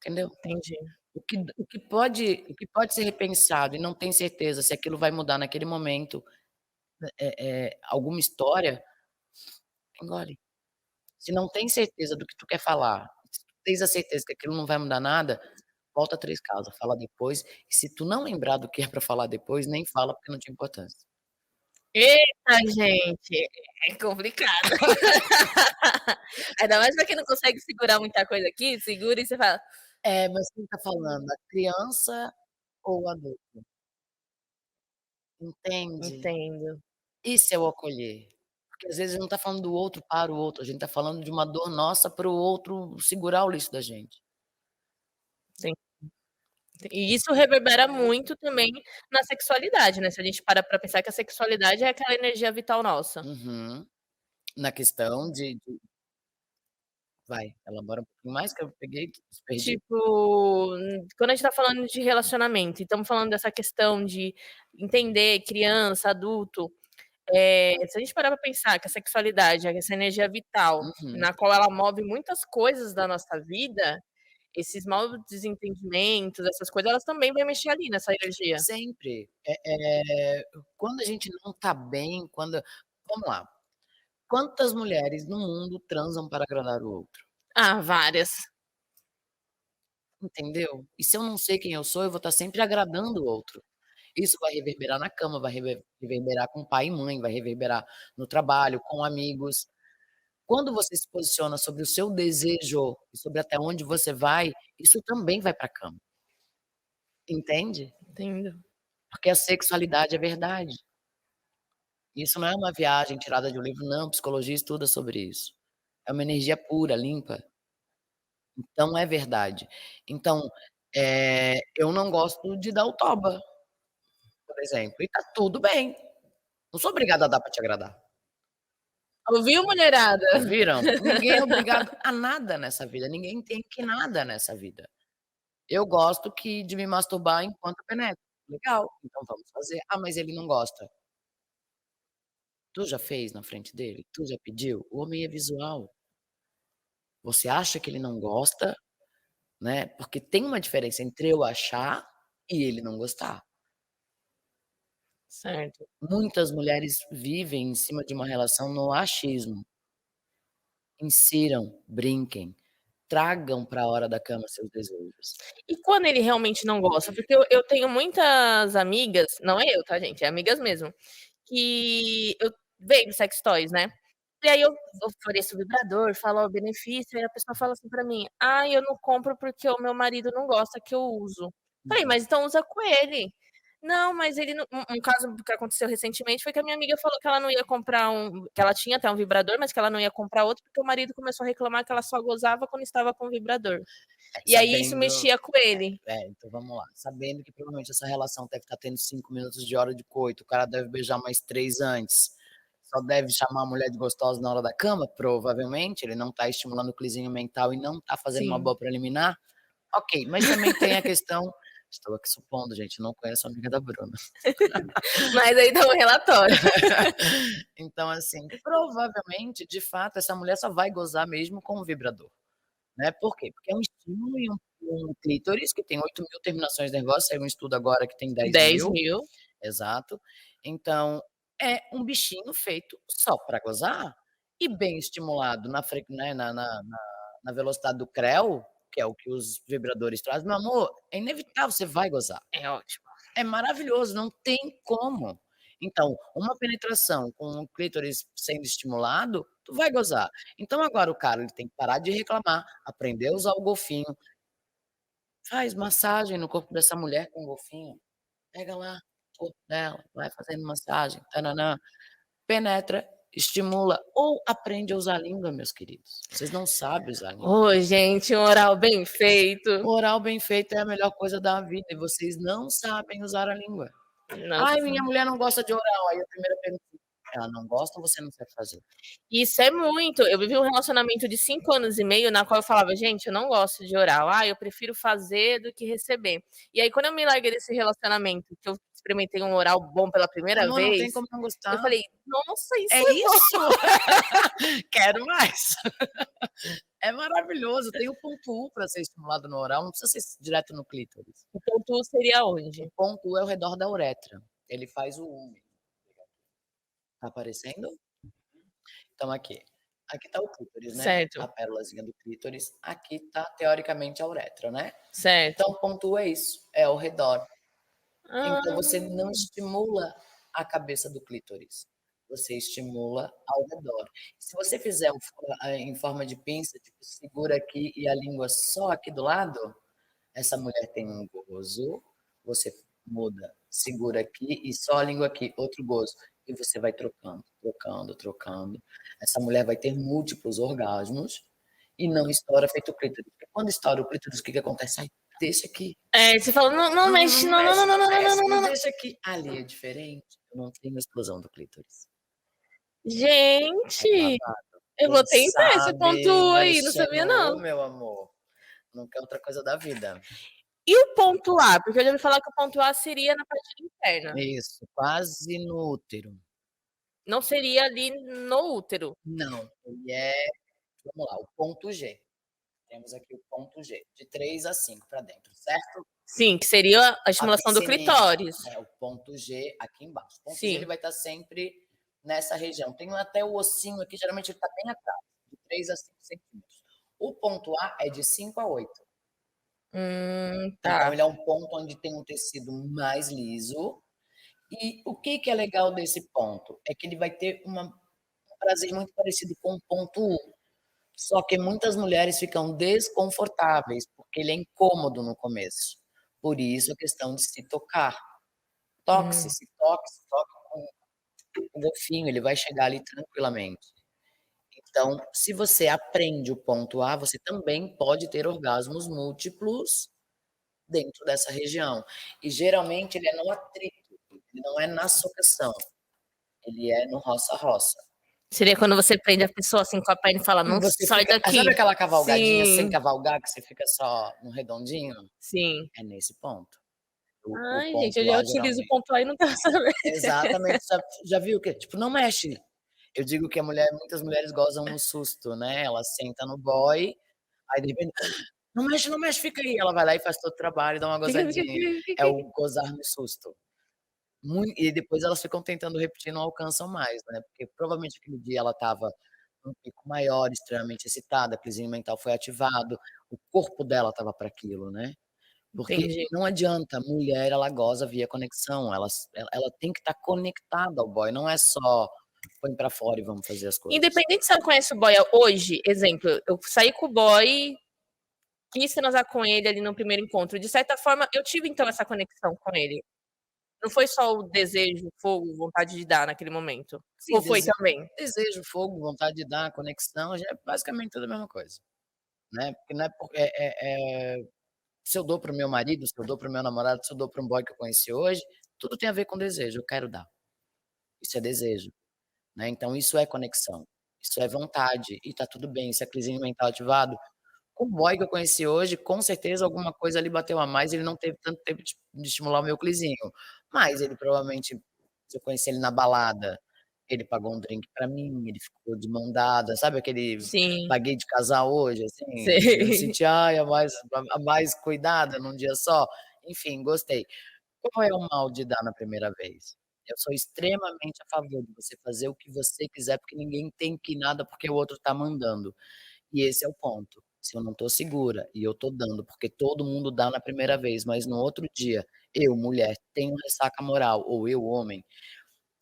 entendeu? Entendi. O que pode ser repensado e não tem certeza se aquilo vai mudar naquele momento, alguma história, engole. Se não tem certeza do que tu quer falar, se tu tens a certeza que aquilo não vai mudar nada, volta 3 casas, fala depois, e se tu não lembrar do que é pra falar depois, nem fala porque não tinha importância. Eita, gente, é complicado. Ainda mais pra quem não consegue segurar muita coisa aqui, segura e você fala: É, mas quem tá falando, a criança ou o adulto? Entende? "Entendo". Isso é o acolher. Porque às vezes não tá falando do outro para o outro, a gente tá falando de uma dor nossa para o outro segurar o lixo da gente. Sim. E isso reverbera muito também na sexualidade, né, se a gente para pra pensar que a sexualidade é aquela energia vital nossa. Uhum. Na questão de vai, elabora um pouquinho mais que eu peguei, perdi. Tipo, quando a gente tá falando de relacionamento e estamos falando dessa questão de entender criança, adulto, se a gente parar pra pensar que a sexualidade é essa energia vital, Uhum. na qual ela move muitas coisas da nossa vida, esses maus desentendimentos, essas coisas, elas também vão mexer ali nessa energia. Sempre. Quando a gente não tá bem, vamos lá, quantas mulheres no mundo transam para agradar o outro? Ah, várias. Entendeu? E se eu não sei quem eu sou, eu vou estar sempre agradando o outro. Isso vai reverberar na cama, vai reverberar com pai e mãe, vai reverberar no trabalho, com amigos. Quando você se posiciona sobre o seu desejo e sobre até onde você vai, isso também vai para a cama, entende? Entendo. Porque a sexualidade é verdade. Isso não é uma viagem tirada de um livro, não, psicologia estuda sobre isso. É uma energia pura, limpa, então é verdade. Então, eu não gosto de dar o toba, por exemplo, e tá tudo bem, não sou obrigada a dar pra te agradar. Ouviu, mulherada? Ouviram? Ninguém é obrigado a nada nessa vida, ninguém tem que nada nessa vida. Eu gosto de me masturbar enquanto eu penetro, legal, então vamos fazer. Ah, mas ele não gosta. Tu já fez na frente dele? Tu já pediu? O homem é visual. Você acha que ele não gosta, né, porque tem uma diferença entre eu achar e ele não gostar. Certo. Muitas mulheres vivem em cima de uma relação no achismo. Insiram, brinquem, tragam para a hora da cama seus desejos. E quando ele realmente não gosta? Porque eu tenho muitas amigas, não é eu, tá, gente, é amigas mesmo, que eu vendo sex toys, né. E aí eu ofereço vibrador, falo: "Ó, o benefício", aí a pessoa fala assim pra mim: "Ai, eu não compro porque o meu marido não gosta que eu uso". Falei: Uhum. "Mas então usa com ele". "Não, mas ele não". Um caso que aconteceu recentemente foi que a minha amiga falou que ela não ia comprar que ela tinha até um vibrador, mas que ela não ia comprar outro, porque o marido começou a reclamar que ela só gozava quando estava com o vibrador. E aí isso Sabendo mexia com ele. então vamos lá, sabendo que provavelmente essa relação deve estar tendo 5 minutos de hora de coito, o cara deve beijar mais 3 antes, só deve chamar a mulher de gostosa na hora da cama, provavelmente, ele não está estimulando o clizinho mental e não está fazendo uma Sim. boa preliminar, ok, mas também tem a questão estou aqui supondo gente, não conheço a amiga da Bruna. Mas aí dá um relatório. Então assim, provavelmente, de fato, essa mulher só vai gozar mesmo com o vibrador, né, por quê? Porque é um estímulo e um clítoris que tem 8.000 terminações nervosas, saiu um estudo agora que tem 10.000, 10.000. exato. Então, é um bichinho feito só pra gozar, e bem estimulado na fre né, na velocidade do creu, que é o que os vibradores trazem, meu amor, é inevitável, você vai gozar. É ótimo. É maravilhoso, não tem como. Então, uma penetração com o clítoris sendo estimulado, tu vai gozar. Então agora o cara ele tem que parar de reclamar, aprender a usar o golfinho. Faz massagem no corpo dessa mulher com golfinho. Pega lá o corpo dela, vai fazendo massagem, tã-nã-nã, penetra, estimula ou aprende a usar a língua, meus queridos. Vocês não sabem usar a língua. Ô, gente, um oral bem feito. O oral bem feito é a melhor coisa da vida e vocês não sabem usar a língua. "Ai, Nossa. minha mulher não gosta de oral", aí a primeira pergunta, ela não gosta ou você não sabe fazer? Isso é muito. Eu vivi um relacionamento de 5 anos e meio, na qual eu falava: "Gente, eu não gosto de oral. Ah, eu prefiro fazer do que receber". E aí, quando eu me larguei desse relacionamento, que eu experimentei um oral bom pela primeira "Amor, não tem vez, como não eu gostar". falei: "Nossa, É isso é bom". isso! Quero mais. É maravilhoso, tem o ponto U para ser estimulado no oral, não precisa ser direto no clítoris. O ponto seria O onde? ponto U é ao redor da uretra, ele faz o U mesmo. Tá aparecendo? Então aqui tá o clítoris, né, a Certo, pérolazinha do clítoris, aqui tá teoricamente a uretra, né. Então certo. o ponto U é isso, é ao redor. Então Ah, você não estimula a cabeça do clítoris, você estimula ao redor. Se você fizer em forma de pinça, tipo, segura aqui e a língua só aqui do lado, essa mulher tem um gozo, você muda, segura aqui e só a língua aqui, outro gozo. E você vai trocando, trocando, trocando. Essa mulher vai ter múltiplos orgasmos e não estoura feito o clítoris. Porque quando estoura o clítoris, o que que acontece? "Ai, deixa aqui. é, você fala: "Não, não Não, mexe, não não, não, não, mexe, não, não não, não, não, mexe, não, me não, não". deixa aqui". Ali é diferente, eu não tenho explosão do clítoris. É Gente, babado. eu Quem vou tentar esse ponto sabe aí, não mexe sabia no não. meu amor, não quer outra coisa da vida. E o ponto A? Porque eu já ouvi falar que o ponto A seria na parte interna, Isso, quase no útero. não seria ali no útero. Não, ele é vamos lá, o ponto G. Temos aqui o ponto G, de 3 a 5 para dentro, certo? Sim, que seria a A estimulação do piscininha, clitóris. o ponto G aqui embaixo. O ponto G ele Sim. vai estar sempre nessa região. Tem até o ossinho aqui, geralmente ele está bem atrás, de 3 a 5 centímetros. O ponto A é de 5 a 8. Então Tá. ele é um ponto onde tem um tecido mais liso. E o que que é legal desse ponto? É que ele vai ter um prazer muito parecido com o ponto U. Só que muitas mulheres ficam desconfortáveis, porque ele é incômodo no começo. Por isso a questão de se tocar. Toque-se, Hum. se toque com o golfinho, ele vai chegar ali tranquilamente. Então, se você aprende o ponto A, você também pode ter orgasmos múltiplos dentro dessa região. E geralmente ele é no atrito, ele não é na socação, ele é no roça-roça. Seria quando você prende a pessoa, assim, com a perna e fala: "Não Você sai fica sabe daqui". aquela cavalgadinha sem Sim, cavalgar, que você fica só no redondinho? sim. É nesse ponto. O Ai, gente, eu ponto já A utilizo o geralmente ponto A e não estava sabendo. exatamente, já viu que tipo, não mexe. Eu digo que muitas mulheres gozam no susto, né, ela senta no boy, aí de repente: "Não mexe, não mexe, fica aí", ela vai lá e faz todo o trabalho e dá uma Fica, fica, gozadinha. fica, É fica. o gozar no susto. E depois elas ficam tentando repetir, não alcançam mais, né, porque provavelmente aquele dia ela estava num pico maior, extremamente excitada, a aquisição mental foi ativado, o corpo dela estava para aquilo, né. Porque Entendi. não adianta, a mulher ela goza via conexão, ela tem que estar conectada ao boy, não é só põe pra fora e vamos fazer as coisas. Independente se ela conhece o boy hoje, exemplo, eu saí com o boy, quis transar com ele ali no primeiro encontro, de certa forma eu tive então essa conexão com ele. Não foi só o desejo, fogo, vontade de dar naquele momento. Sim, Ou foi também? desejo, fogo, vontade de dar, conexão, já é basicamente tudo a mesma coisa, né, porque não é por se eu dou para o meu marido, se eu dou para o meu namorado, se eu dou para um boy que eu conheci hoje, tudo tem a ver com desejo, eu quero dar, isso é desejo, né, então isso é conexão, isso é vontade, e tá tudo bem, se a clizinho mental ativado. Com o boy que eu conheci hoje, com certeza alguma coisa ali bateu a mais, ele não teve tanto tempo de estimular o meu clizinho, mas ele provavelmente, se eu conheci ele na balada, ele pagou um drink pra mim, ele ficou de mão dada, sabe aquele Sim, paguei de casal hoje, assim, eu me sei. senti, ai, a mais cuidada num dia só, enfim, gostei. Qual é o mal de dar na primeira vez? Eu sou extremamente a favor de você fazer o que você quiser, porque ninguém tem que nada porque o outro tá mandando. E esse é o ponto. Se eu não tô segura e eu tô dando, porque todo mundo dá na primeira vez, mas no outro dia, eu, mulher, tenho ressaca moral, ou eu, homem,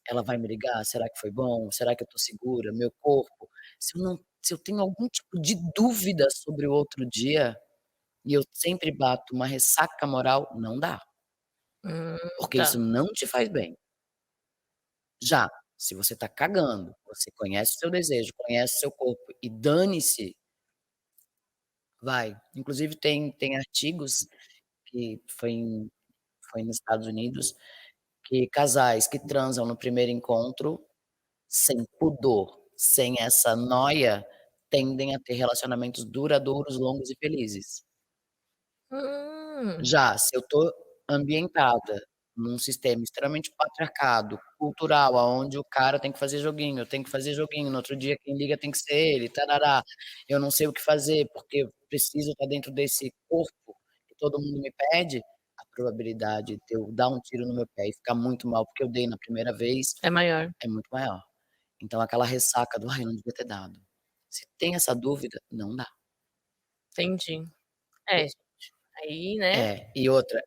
ela vai me ligar? Será que foi bom? Será que eu tô segura? Meu corpo? Se eu tenho algum tipo de dúvida sobre o outro dia, e eu sempre bato uma ressaca moral, não dá, porque Tá. isso não te faz bem. Já, se você tá cagando, você conhece o seu desejo, conhece o seu corpo e dane-se, vai. Inclusive tem artigos que foi nos Estados Unidos, que casais que transam no primeiro encontro, sem pudor, sem essa noia, tendem a ter relacionamentos duradouros, longos e felizes. Hum, Já se eu tô ambientada num sistema extremamente patriarcado, cultural, aonde o cara tem que fazer joguinho, eu tenho que fazer joguinho, no outro dia quem liga tem que ser ele, tarará, eu não sei o que fazer, porque eu preciso estar dentro desse corpo que todo mundo me pede, a probabilidade de eu dar um tiro no meu pé e ficar muito mal, porque eu dei na primeira vez, é maior. é muito maior. Então aquela ressaca do: "Ai, eu não devia ter dado". Se tem essa dúvida, não dá. Entendi. É, gente, aí, né, E outra,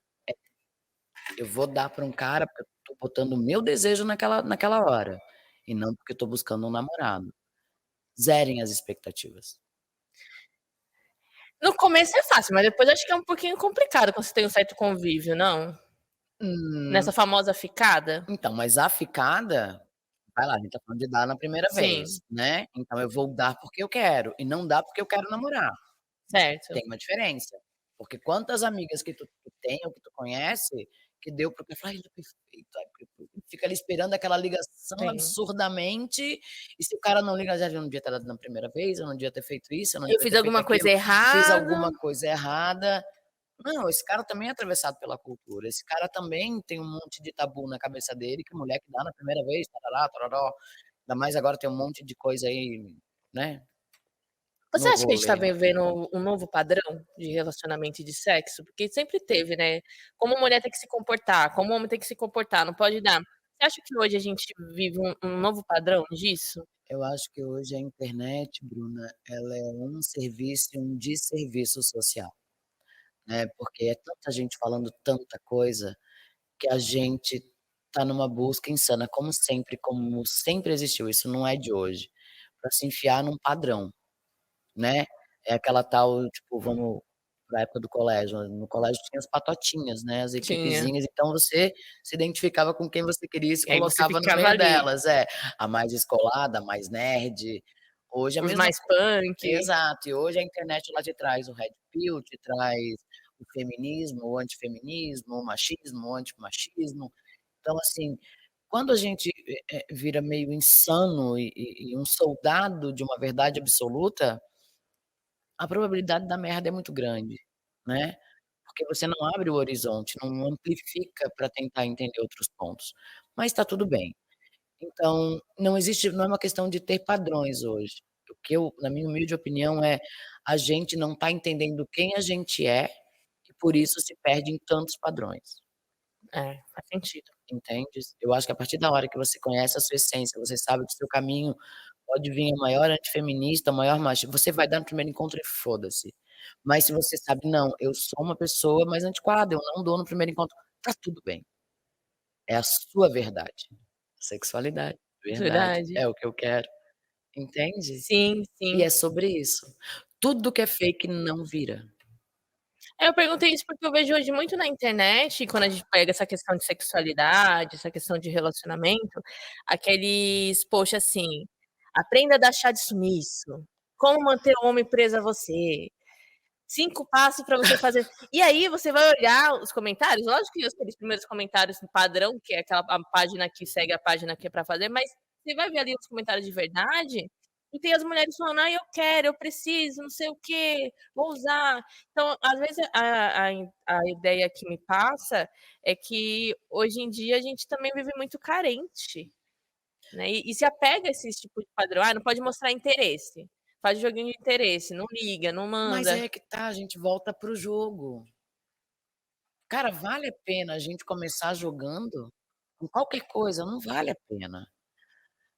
eu vou dar pra um cara porque eu tô botando o meu desejo naquela hora, e não porque eu tô buscando um namorado. Zerem as expectativas. no começo é fácil, mas depois acho que é um pouquinho complicado quando você tem um certo convívio, não? Hum, Nessa famosa ficada? então, mas a ficada, vai lá, a gente tá falando de dar na primeira Sim, vez, né, então eu vou dar porque eu quero, e não dar porque eu quero namorar. certo. Tem uma diferença, porque quantas amigas que tu tem ou que tu conhece, que deu porque fala: "Ai, ele é perfeito, ai, porque", fica ali esperando aquela ligação Sim. absurdamente, e se o cara não liga, já: "Eu não devia ter dado na primeira vez, eu não devia ter feito isso, eu não Eu devia fiz ter feito alguma coisa aquilo, fiz errada. alguma coisa errada". Não, esse cara também é atravessado pela cultura, esse cara também tem um monte de tabu na cabeça dele, que mulher que dá na primeira vez, tarará, tororó, ainda mais agora tem um monte de coisa aí, né, Você no acha que a gente tá rolê. vivendo um novo padrão de relacionamento e de sexo? Porque sempre teve, né, como mulher tem que se comportar, como homem tem que se comportar, não pode dar. Você acha que hoje a gente vive um novo padrão disso? Eu acho que hoje a internet, Bruna, ela é um serviço e um desserviço social, né, porque é tanta gente falando tanta coisa, que a gente tá numa busca insana, como sempre existiu, isso não é de hoje, pra se enfiar num padrão, né. É aquela tal, tipo, vamos pra época do colégio, no colégio tinha as patotinhas, né, as Tinha. equipezinhas, então você se identificava com quem você queria e se E aí você colocava no ficava meio ali, delas. É, a mais descolada, a mais nerd. Hoje é a os mesma mais punk. Exato, e hoje a internet ela te traz o red pill, te traz o feminismo, o antifeminismo, o machismo, o antimachismo. Então, assim, quando a gente, vira meio insano e um soldado de uma verdade absoluta, a probabilidade da merda é muito grande, né, porque você não abre o horizonte, não amplifica para tentar entender outros pontos. Mas está tudo bem. Então, não é uma questão de ter padrões hoje. O que eu na minha humilde opinião, a gente não tá entendendo quem a gente é, e por isso se perde em tantos padrões, É, faz sentido. entende? Eu acho que a partir da hora que você conhece a sua essência, você sabe que o seu caminho pode vir a maior antifeminista, o maior machi você vai dar no primeiro encontro e foda-se. Mas se você sabe: "Não, eu sou uma pessoa mais antiquada, eu não dou no primeiro encontro", tá tudo bem, é a sua verdade. Sexualidade, verdade, Verdade. é o que eu quero, entende? Sim, E sim. é sobre isso. Tudo que é fake não vira. Eu perguntei isso porque eu vejo hoje muito na internet, quando a gente pega essa questão de sexualidade, essa questão de relacionamento, aqueles post assim: "Aprenda a dar chá de sumiço", "Como manter o homem preso a você", 5 passos pra você fazer e aí você vai olhar os comentários, lógico que aqueles primeiros comentários padrão, que é aquela a página que segue a página que é pra fazer, mas você vai ver ali os comentários de verdade, e tem as mulheres falando: "Ai, eu quero, eu preciso, não sei o quê, vou usar". Então, às vezes, a ideia que me passa é que hoje em dia a gente também vive muito carente, né, e se apega a esse tipo de padrão: "Ah, não pode mostrar interesse". Faz joguinho de interesse, não liga, não Mas manda. aí é que tá, a gente volta para o jogo. Cara, vale a pena a gente começar jogando com qualquer coisa? Não vale a pena.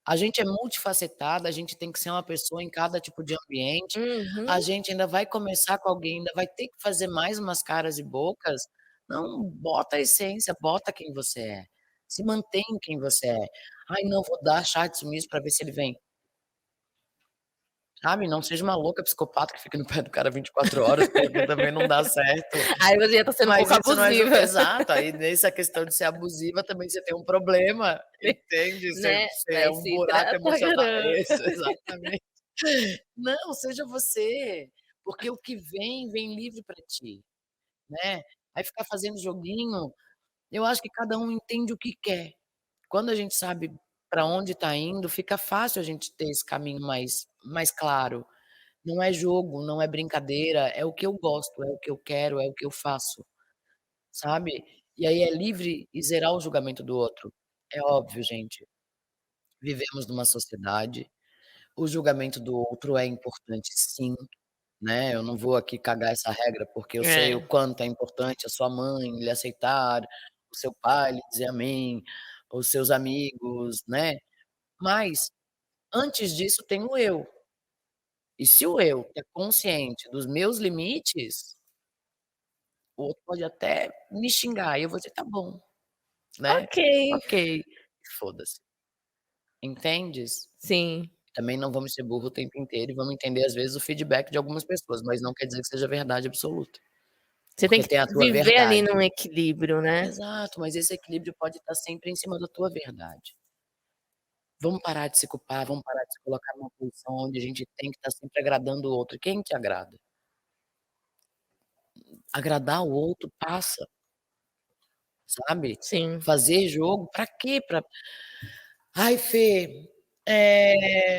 A gente é multifacetada, a gente tem que ser uma pessoa em cada tipo de ambiente, Uhum. a gente ainda vai começar com alguém, ainda vai ter que fazer mais umas caras e bocas. Não, bota a essência, bota quem você é. Se mantém quem você é. "Ai, não, vou dar chá de sumiço pra ver se ele vem". Sabe, não seja uma louca psicopata que fica no pé do cara 24 horas, porque também não dá certo. Aí você já tá sendo um Mas pouco isso não é ju abusiva, exato, aí nessa questão de ser abusiva também você tem um problema, entende? né, Você é vai um se buraco tratar emocional. garoto. Isso, exatamente. Não, seja você, porque o que vem, vem livre pra ti, né. Aí ficar fazendo joguinho, eu acho que cada um entende o que quer. Quando a gente sabe pra onde tá indo, fica fácil a gente ter esse caminho mais claro. Não é jogo, não é brincadeira, é o que eu gosto, é o que eu quero, é o que eu faço. Sabe? E aí é livre e zerar o julgamento do outro. É óbvio, gente, vivemos numa sociedade, o julgamento do outro é importante sim, né, eu não vou aqui cagar essa regra, porque eu sei o É, quanto é importante a sua mãe lhe aceitar, o seu pai lhe dizer amém, os seus amigos, né, mas antes disso tem o eu. E se o eu é consciente dos meus limites, o outro pode até me xingar e eu vou dizer: "Tá bom", né, ok. ok, foda-se. Entendes? Sim, Também não vamos ser burro o tempo inteiro e vamos entender, às vezes, o feedback de algumas pessoas, mas não quer dizer que seja verdade absoluta, você tem porque que tem a tua viver ali verdade. num equilíbrio, né. Exato, mas esse equilíbrio pode estar sempre em cima da tua verdade. Vamos parar de se culpar, vamos parar de se colocar numa posição onde a gente tem que estar sempre agradando o outro. Quem te agrada? Agradar o outro passa, sabe? Sim. Fazer jogo pra quê? "Ai Fê,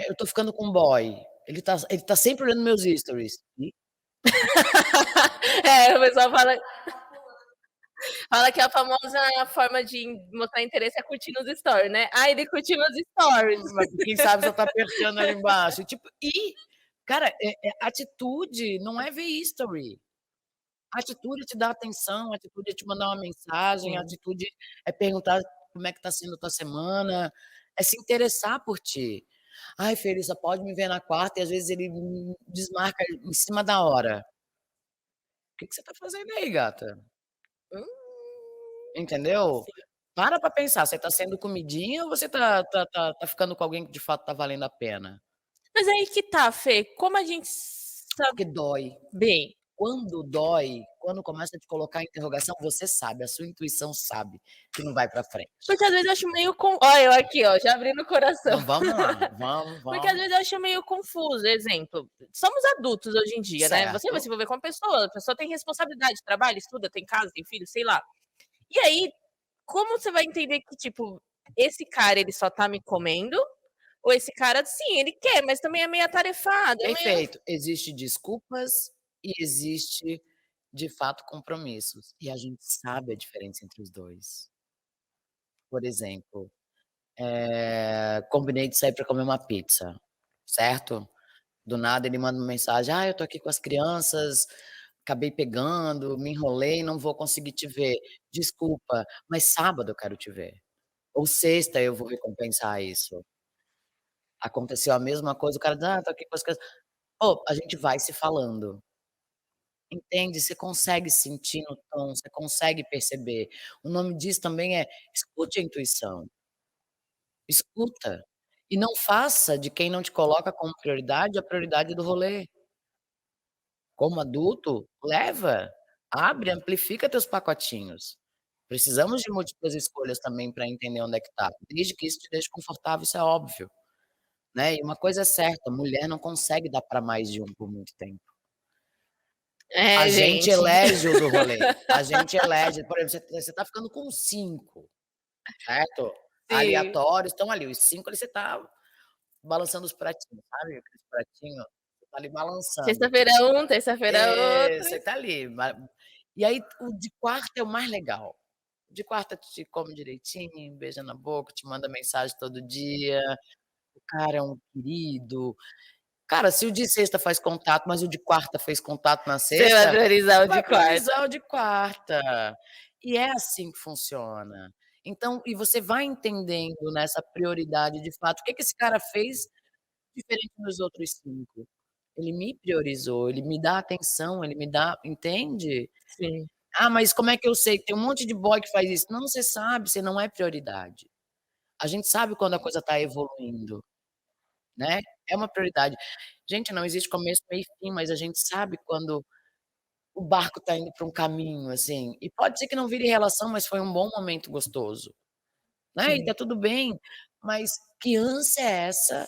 eu tô ficando com um boy, ele tá sempre olhando meus stories". É, o pessoal fala que a famosa forma de mostrar interesse é curtindo os stories, né. "Ah, ele curtiu meus stories". Mas quem sabe só tá apertando ali embaixo, tipo, cara, atitude não é ver history, atitude é te dar atenção, atitude é te mandar uma mensagem, Sim. atitude é perguntar como é que tá sendo a tua semana, é se interessar por ti. "Ai Fê, ele só pode me ver na quarta", e às vezes ele me desmarca em cima da hora. O que que você tá fazendo aí gata? Hum, Entendeu? sim. Para pra pensar, você tá sendo comidinha ou você tá ficando com alguém que de fato tá valendo a pena? Mas aí que tá, Fê, como a gente Porque dói. saber Quando dói, quando começa a te colocar em interrogação, você sabe, a sua intuição sabe que não vai pra frente. porque às vezes eu acho meio olha eu aqui, ó, já abrindo o coração. Então vamos lá, vamos, Porque às vamos. vezes eu acho meio confuso, exemplo, somos adultos hoje em dia, né, você vai se Certo. envolver com uma pessoa, a pessoa tem responsabilidade, trabalha, estuda, tem casa, tem filho, sei lá. E aí, como você vai entender que, tipo, esse cara ele só tá me comendo, ou esse cara, sim, ele quer, mas também é meio atarefado, é meio Perfeito. Existe desculpas e existe, de fato, compromissos. E a gente sabe a diferença entre os 2. Por exemplo, Combinei de sair pra comer uma pizza, certo? Do nada ele manda uma mensagem: "Ah, eu tô aqui com as crianças, acabei pegando, me enrolei, não vou conseguir te ver. Desculpa, mas sábado eu quero te ver, ou sexta eu vou recompensar isso". Aconteceu a mesma coisa, o cara diz: "Ah, tô aqui com as crianças". Pô, a gente vai se falando, entende? Você consegue sentir no tom, você consegue perceber. O nome disso também é escute a intuição, escuta. E não faça de quem não te coloca como prioridade, a prioridade do rolê. Como adulto, leva, abre, amplifica teus pacotinhos. Precisamos de múltiplas escolhas também para entender onde é que tá, desde que isso te deixe confortável, isso é óbvio, né. E uma coisa é certa, mulher não consegue dar para mais de um por muito tempo. A É, gente gente. elege o do rolê, a gente elege, por exemplo, você tá ficando com 5, certo, Sim. aleatórios, estão ali, os 5 ali você tá balançando os pratinhos, sabe, aqueles pratinho, você tá ali balançando. Sexta-feira um, terça-feira outro. Você tá ali, e aí o de quarta é o mais legal. O de quarta te come direitinho, beija na boca, te manda mensagem todo dia, o cara é um querido. Cara, se o de sexta faz contato, mas o de quarta fez contato na Você vai sexta, priorizar o de vai quarta. priorizar o de quarta. E é assim que funciona. Então e você vai entendendo nessa prioridade de fato, o que que esse cara fez diferente dos outros 5. Ele me priorizou, ele me dá atenção, ele me dá, entende? Sim, "Ah, mas como é que eu sei? Tem um monte de boy que faz isso". Não, você sabe, você não é prioridade. A gente sabe quando a coisa tá evoluindo, né, é uma prioridade. Gente, não existe começo, meio e fim, mas a gente sabe quando o barco tá indo pra um caminho, assim, e pode ser que não vire relação, mas foi um bom momento gostoso, né, e sim. tá tudo bem, mas que ânsia é essa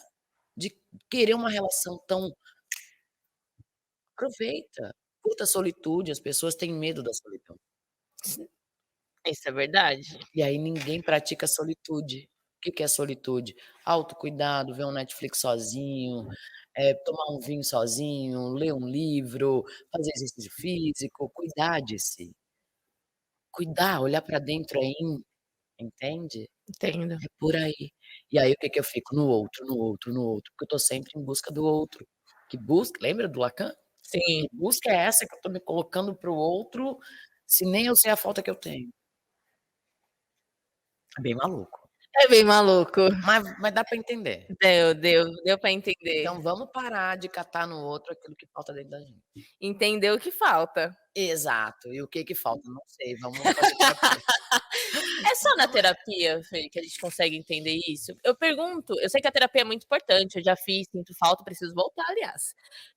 de querer uma relação tão. Aproveita, curta a solitude, as pessoas têm medo da solidão. Isso é verdade. E aí ninguém pratica solitude. O que que é solitude? Autocuidado, ver um Netflix sozinho, tomar um vinho sozinho, ler um livro, fazer exercício físico, cuidar de si. Cuidar, olhar pra dentro é entende? Entendo. É por aí. E aí o que que eu fico? No outro, no outro, no outro, porque eu tô sempre em busca do outro. Que busca, lembra do Lacan? Sim, Que busca é essa que eu tô me colocando para o outro, se nem eu sei a falta que eu tenho? É bem maluco, é bem maluco. mas dá pra entender. Deu pra entender. Então vamos parar de catar no outro aquilo que falta dentro da gente. Entendeu o que falta. Exato, e o que que falta? Não sei, vamos fazer terapia. É só na terapia, Fê, que a gente consegue entender isso? Eu pergunto, eu sei que a terapia é muito importante, eu já fiz, sinto falta, preciso voltar, aliás.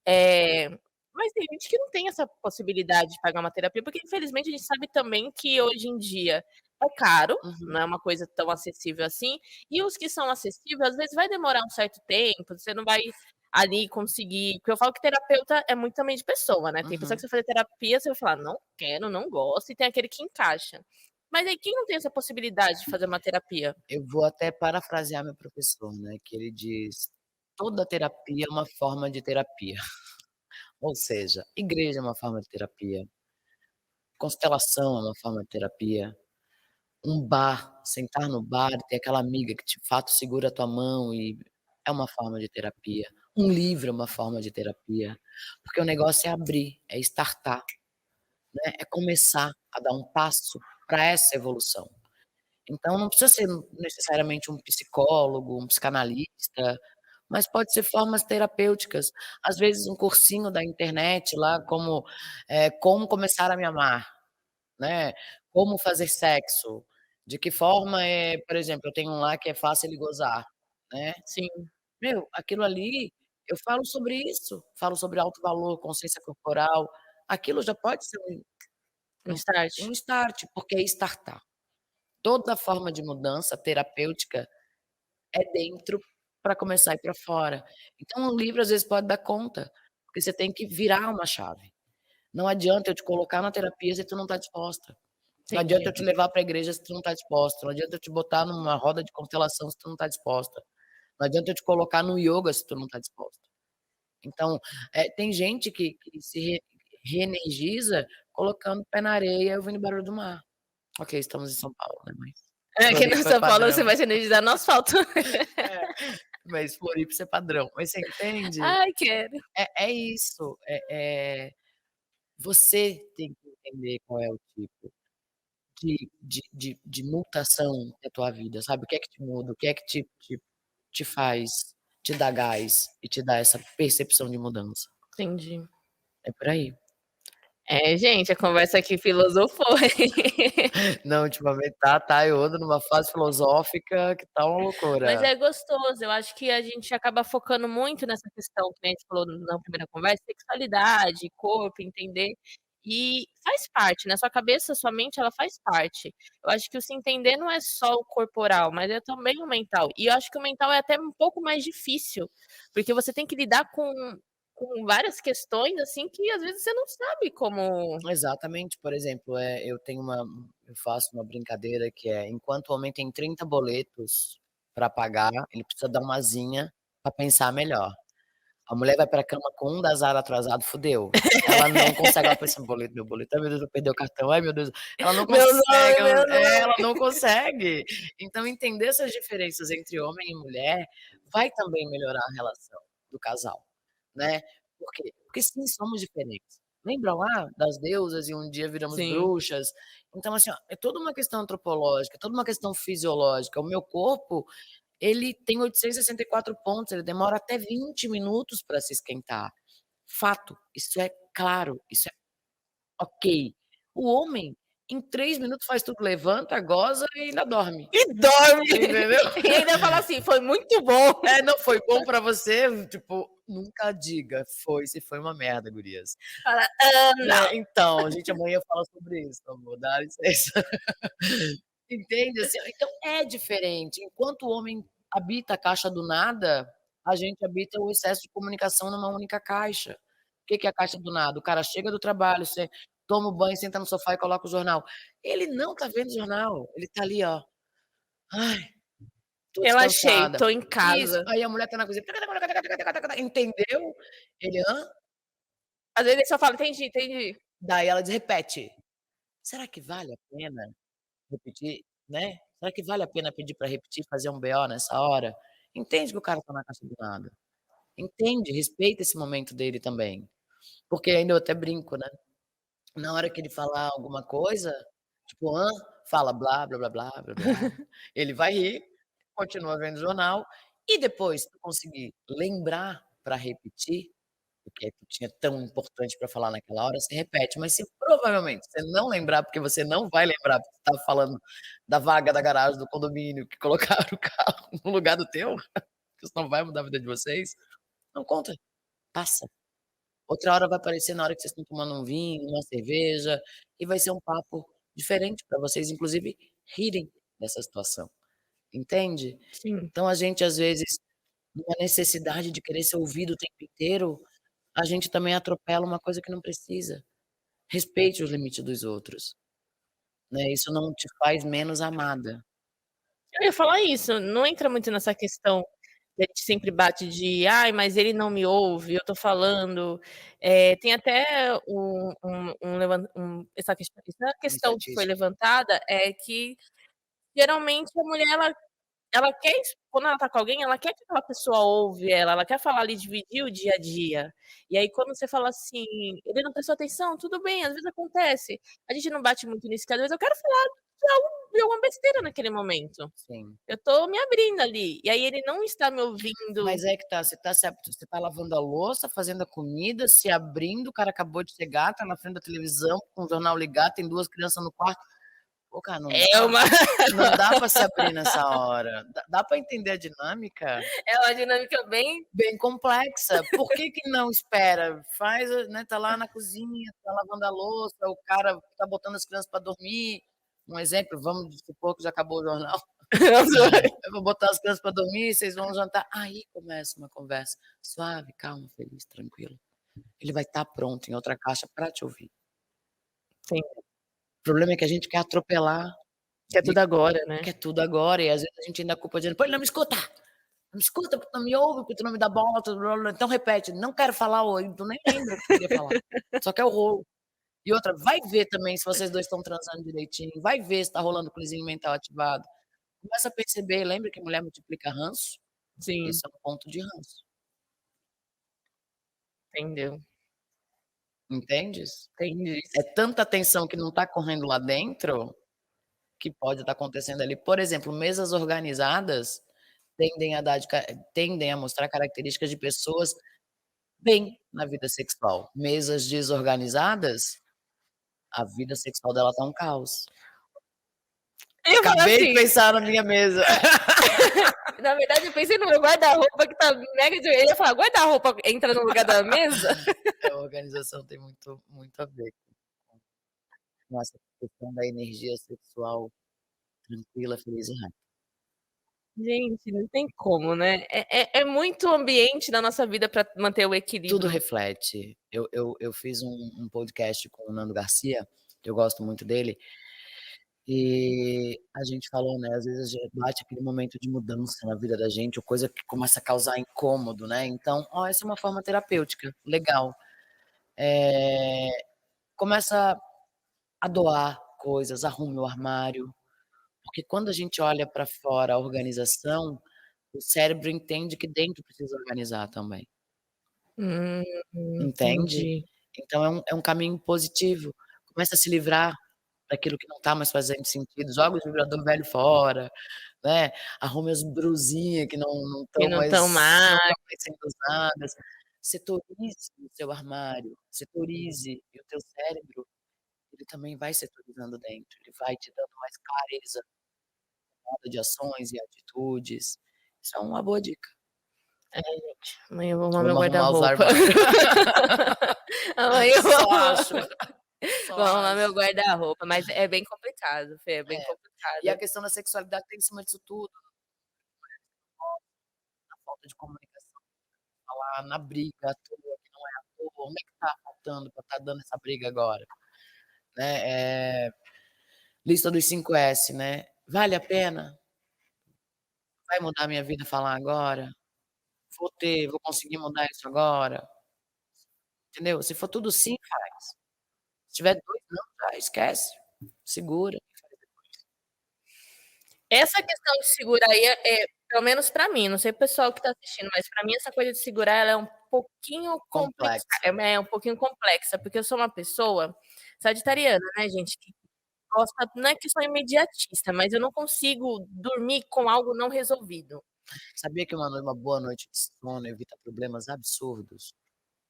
Eh, mas tem gente que não tem essa possibilidade de pagar uma terapia, porque infelizmente a gente sabe também que hoje em dia é caro, Uhum, não é uma coisa tão acessível assim, e os que são acessíveis, às vezes vai demorar um certo tempo, você não vai ali conseguir, porque eu falo que terapeuta é muito também de pessoa, né, tem pessoa que uhum. você fazer terapia, você vai falar: "Não quero, não gosto", e tem aquele que encaixa. Mas aí quem não tem essa possibilidade de fazer uma terapia? Eu vou até parafrasear meu professor, né, que ele diz: "Toda terapia é uma forma de terapia", ou seja, igreja é uma forma de terapia, constelação é uma forma de terapia. Um bar, sentar no bar e ter aquela amiga que de fato segura a tua mão e é uma forma de terapia. Um livro é uma forma de terapia, porque o negócio é abrir, é startar, né, é começar a dar um passo para essa evolução. Então não precisa ser necessariamente um psicólogo, um psicanalista, mas pode ser formas terapêuticas. Às vezes um cursinho da internet lá como, como começar a me amar. Né, como fazer sexo, de que forma, por exemplo, eu tenho um lá que é Faça ele gozar, né. Sim, Meu, aquilo ali, eu falo sobre isso, falo sobre alto valor, consciência corporal, aquilo já pode ser um um start. um start, porque é startar. Toda forma de mudança terapêutica é dentro para começar a ir para fora. Então o livro às vezes pode dar conta, porque você tem que virar uma chave. Não adianta eu te colocar na terapia se tu não está disposta. Não adianta Entendi. eu te levar pra igreja se tu não tá disposta, não adianta eu te botar numa roda de constelação se tu não tá disposta, não adianta eu te colocar no ioga se tu não tá disposta. Então, tem gente que se reenergiza colocando o pé na areia e ouvindo barulho do mar. Ok, estamos em São Paulo, né, mas É que no Floripa é São Paulo você padrão. vai se energizar no asfalto. É, mas Floripa isso é padrão. Mas você entende? Ai, quero. É isso, você tem que entender qual é o tipo de mutação da tua vida, sabe, o que é que te muda, o que é que te faz, te dá gás e te dá essa percepção de mudança. Entendi. É por aí. É, gente, a conversa aqui filosofou. Não, ultimamente eu ando numa fase filosófica que tá uma Mas loucura. é gostoso, eu acho que a gente acaba focando muito nessa questão que a gente falou na primeira conversa, sexualidade, corpo, entender, e faz parte, né, sua cabeça, sua mente, ela faz parte. Eu acho que o se entender não é só o corporal, mas é também o mental. E eu acho que o mental é até um pouco mais difícil, porque você tem que lidar com várias questões, assim, que às vezes você não sabe como. Exatamente, por exemplo, eu faço uma brincadeira que é, enquanto o homem tem 30 boletos para pagar, ele precisa dar uma asinha para pensar melhor. A mulher vai pra cama com um da Zara atrasado, fudeu. Ela não consegue, ela pensa: "Boleto, meu boleto, ai meu Deus, vou perder o cartão, ai meu Deus". Ela não Meu consegue, nome, meu ela nome. não consegue. Então entender essas diferenças entre homem e mulher vai também melhorar a relação do casal, né. Por quê? Porque sim, somos diferentes. Lembra lá das deusas e um dia viramos Sim. bruxas? Então assim, ó, é toda uma questão antropológica, é toda uma questão fisiológica. O meu corpo ele tem 864 pontos, ele demora até 20 minutos para se esquentar. Fato, isso é claro, isso é ok. O homem, em 3 minutos faz tudo, levanta, goza e ainda dorme, E dorme. entendeu? E ainda fala assim: "Foi muito bom". É, não foi bom pra você? Tipo, nunca diga: "Foi, se foi uma merda, gurias". Fala: não". Né, então, a gente amanhã fala sobre isso, amor, dá licença. Entende, assim, então é diferente. Enquanto o homem habita a caixa do nada, a gente habita o excesso de comunicação numa única caixa. O que que é a caixa do nada? O cara chega do trabalho, você toma o banho, senta no sofá e coloca o jornal. Ele não tá vendo jornal, ele tá ali, ó: "Ai, tô Relaxei, descansada". tô em Isso, casa. aí a mulher tá na cozinha, entendeu? Ele: "Hã?". Às vezes ele só fala: "Entendi, entendi". Daí ela diz: "Repete". Será que vale a pena repetir, né? Será que vale a pena pedir pra repetir, fazer um BO nessa hora? Entende que o cara tá na caixa do nada. Entende, respeita esse momento dele também. Porque ainda eu até brinco, né, na hora que ele falar alguma coisa, tipo: "Hã?", fala: "Blá, blá, blá, blá, blá, blá". Ele vai rir, continua vendo o jornal e depois se tu conseguir lembrar pra repetir, o que é que tinha tão importante pra falar naquela hora, você repete, mas se provavelmente você não lembrar, porque você não vai lembrar, porque você estava falando da vaga da garagem do condomínio que colocaram o carro no lugar do teu, que isso não vai mudar a vida de vocês, não conta, passa. Outra hora vai aparecer na hora que vocês estão tomando um vinho, uma cerveja, e vai ser um papo diferente pra vocês, inclusive, rirem dessa situação, entende? Sim. Então a gente, às vezes, numa necessidade de querer ser ouvido o tempo inteiro, a gente também atropela uma coisa que não precisa. Respeite os limites dos outros, né, isso não te faz menos amada. Eu ia falar isso, não entra muito nessa questão que a gente sempre bate de: "Ai, mas ele não me ouve, eu tô falando". Tem até essa Uma questão que foi estatística. levantada, é que geralmente a mulher ela quer quando ela tá com alguém, ela quer que aquela pessoa ouve ela, ela quer falar ali, dividir o dia a dia. E aí quando você fala assim: "Ele não prestou atenção", tudo bem, às vezes acontece. A gente não bate muito nisso, que às vezes eu quero falar de alguma besteira naquele momento. Sim. Eu tô me abrindo ali, e aí ele não está me ouvindo. Mas é que tá, você tá lavando a louça, fazendo a comida, se abrindo, o cara acabou de chegar, tá na frente da televisão com o jornal ligado, tem 2 crianças no quarto. Pô, cara, É uma não dá pra se abrir nessa hora. Dá pra entender a dinâmica? é uma dinâmica bem. Bem complexa. Por que que não espera? Faz, né, tá lá na cozinha, tá lavando a louça, o cara tá botando as crianças pra dormir. Um exemplo, vamos supor que já acabou o jornal. Eu vou botar as crianças pra dormir, vocês vão jantar. Aí começa uma conversa suave, calma, feliz, tranquila. Ele vai estar pronto em outra caixa pra te ouvir. Sim, O problema é que a gente quer atropelar que é e tudo agora, né. quer tudo agora, e às vezes a gente ainda culpa dizendo: "Pô, ele não me escuta! Não me escuta, porque tu não me ouve, porque tu não me dá bola, tu blá blá, então repete, não quero falar hoje", tu nem lembra o que tu queria falar, só quer o rolo. E outra, vai ver também se vocês 2 estão transando direitinho, vai ver se tá rolando o colizinho mental ativado. Começa a perceber, lembra que mulher multiplica ranço? Sim, Esse é um ponto de ranço, entendeu. entendes? Entendi. É tanta tensão que não está correndo lá dentro, que pode estar acontecendo ali. Por exemplo, mesas organizadas tendem a mostrar características de pessoas bem na vida sexual. Mesas desorganizadas, a vida sexual dela tá um caos. Eu ia falar Acabei de assim, pensar na minha mesa. na verdade eu pensei no meu guarda-roupa que tá mega de ele ia falar: "Guarda-roupa entra no lugar da mesa?" A organização tem muito a ver com essa questão da energia sexual tranquila, feliz e happy. Gente, não tem como, né. É muito ambiente na nossa vida pra manter o Tudo equilíbrio. reflete. Eu fiz um podcast com o Nando Garcia, que eu gosto muito dele, e a gente falou, né, às vezes a gente bate aquele momento de mudança na vida da gente, ou coisa que começa a causar incômodo, né, então, ó, essa é uma forma terapêutica, legal. Eh, Começa a doar coisas, arrume o armário, porque quando a gente olha para fora a organização, o cérebro entende que dentro precisa organizar também, Hum, entende? entendi. Então é um caminho positivo. Começa a se livrar daquilo que não está mais fazendo sentido, joga o vibrador velho fora, né, arrume as brusinhas que não Que estão não mais estão não mais. estão mais sendo usadas. Setorize o seu armário, setorize, e o teu cérebro, ele também vai setorizando dentro, ele vai te dando mais clareza de ações e atitudes. Isso é uma boa dica. É, gente, amanhã eu vou arrumar meu Vamos arrumar os guarda-roupa. armários. Amanhã eu vou Só arrumar acho, só vou arrumar meu acho. guarda-roupa, mas é bem complicado, Fê, é bem É. E a complicado. questão da sexualidade tem em cima disso tudo, a falta de comunicação, falar na briga à toa, que não é à toa, onde é que tá faltando pra estar dando essa briga agora, né, lista dos 5 S, né, vale a pena? Vai mudar minha vida falar agora? Vou conseguir mudar isso agora? Entendeu? Se for tudo sim, faz. Se tiver 2 não, já esquece, segura. Essa questão de segurar aí pelo menos pra mim, não sei o pessoal que tá assistindo, mas pra mim essa coisa de segurar ela é um pouquinho complexa, Complexo. é um pouquinho complexa, porque eu sou uma pessoa sagitariana, né, gente, que gosta não é que sou imediatista, mas eu não consigo dormir com algo não resolvido. Sabia que uma boa noite de sono evita problemas absurdos?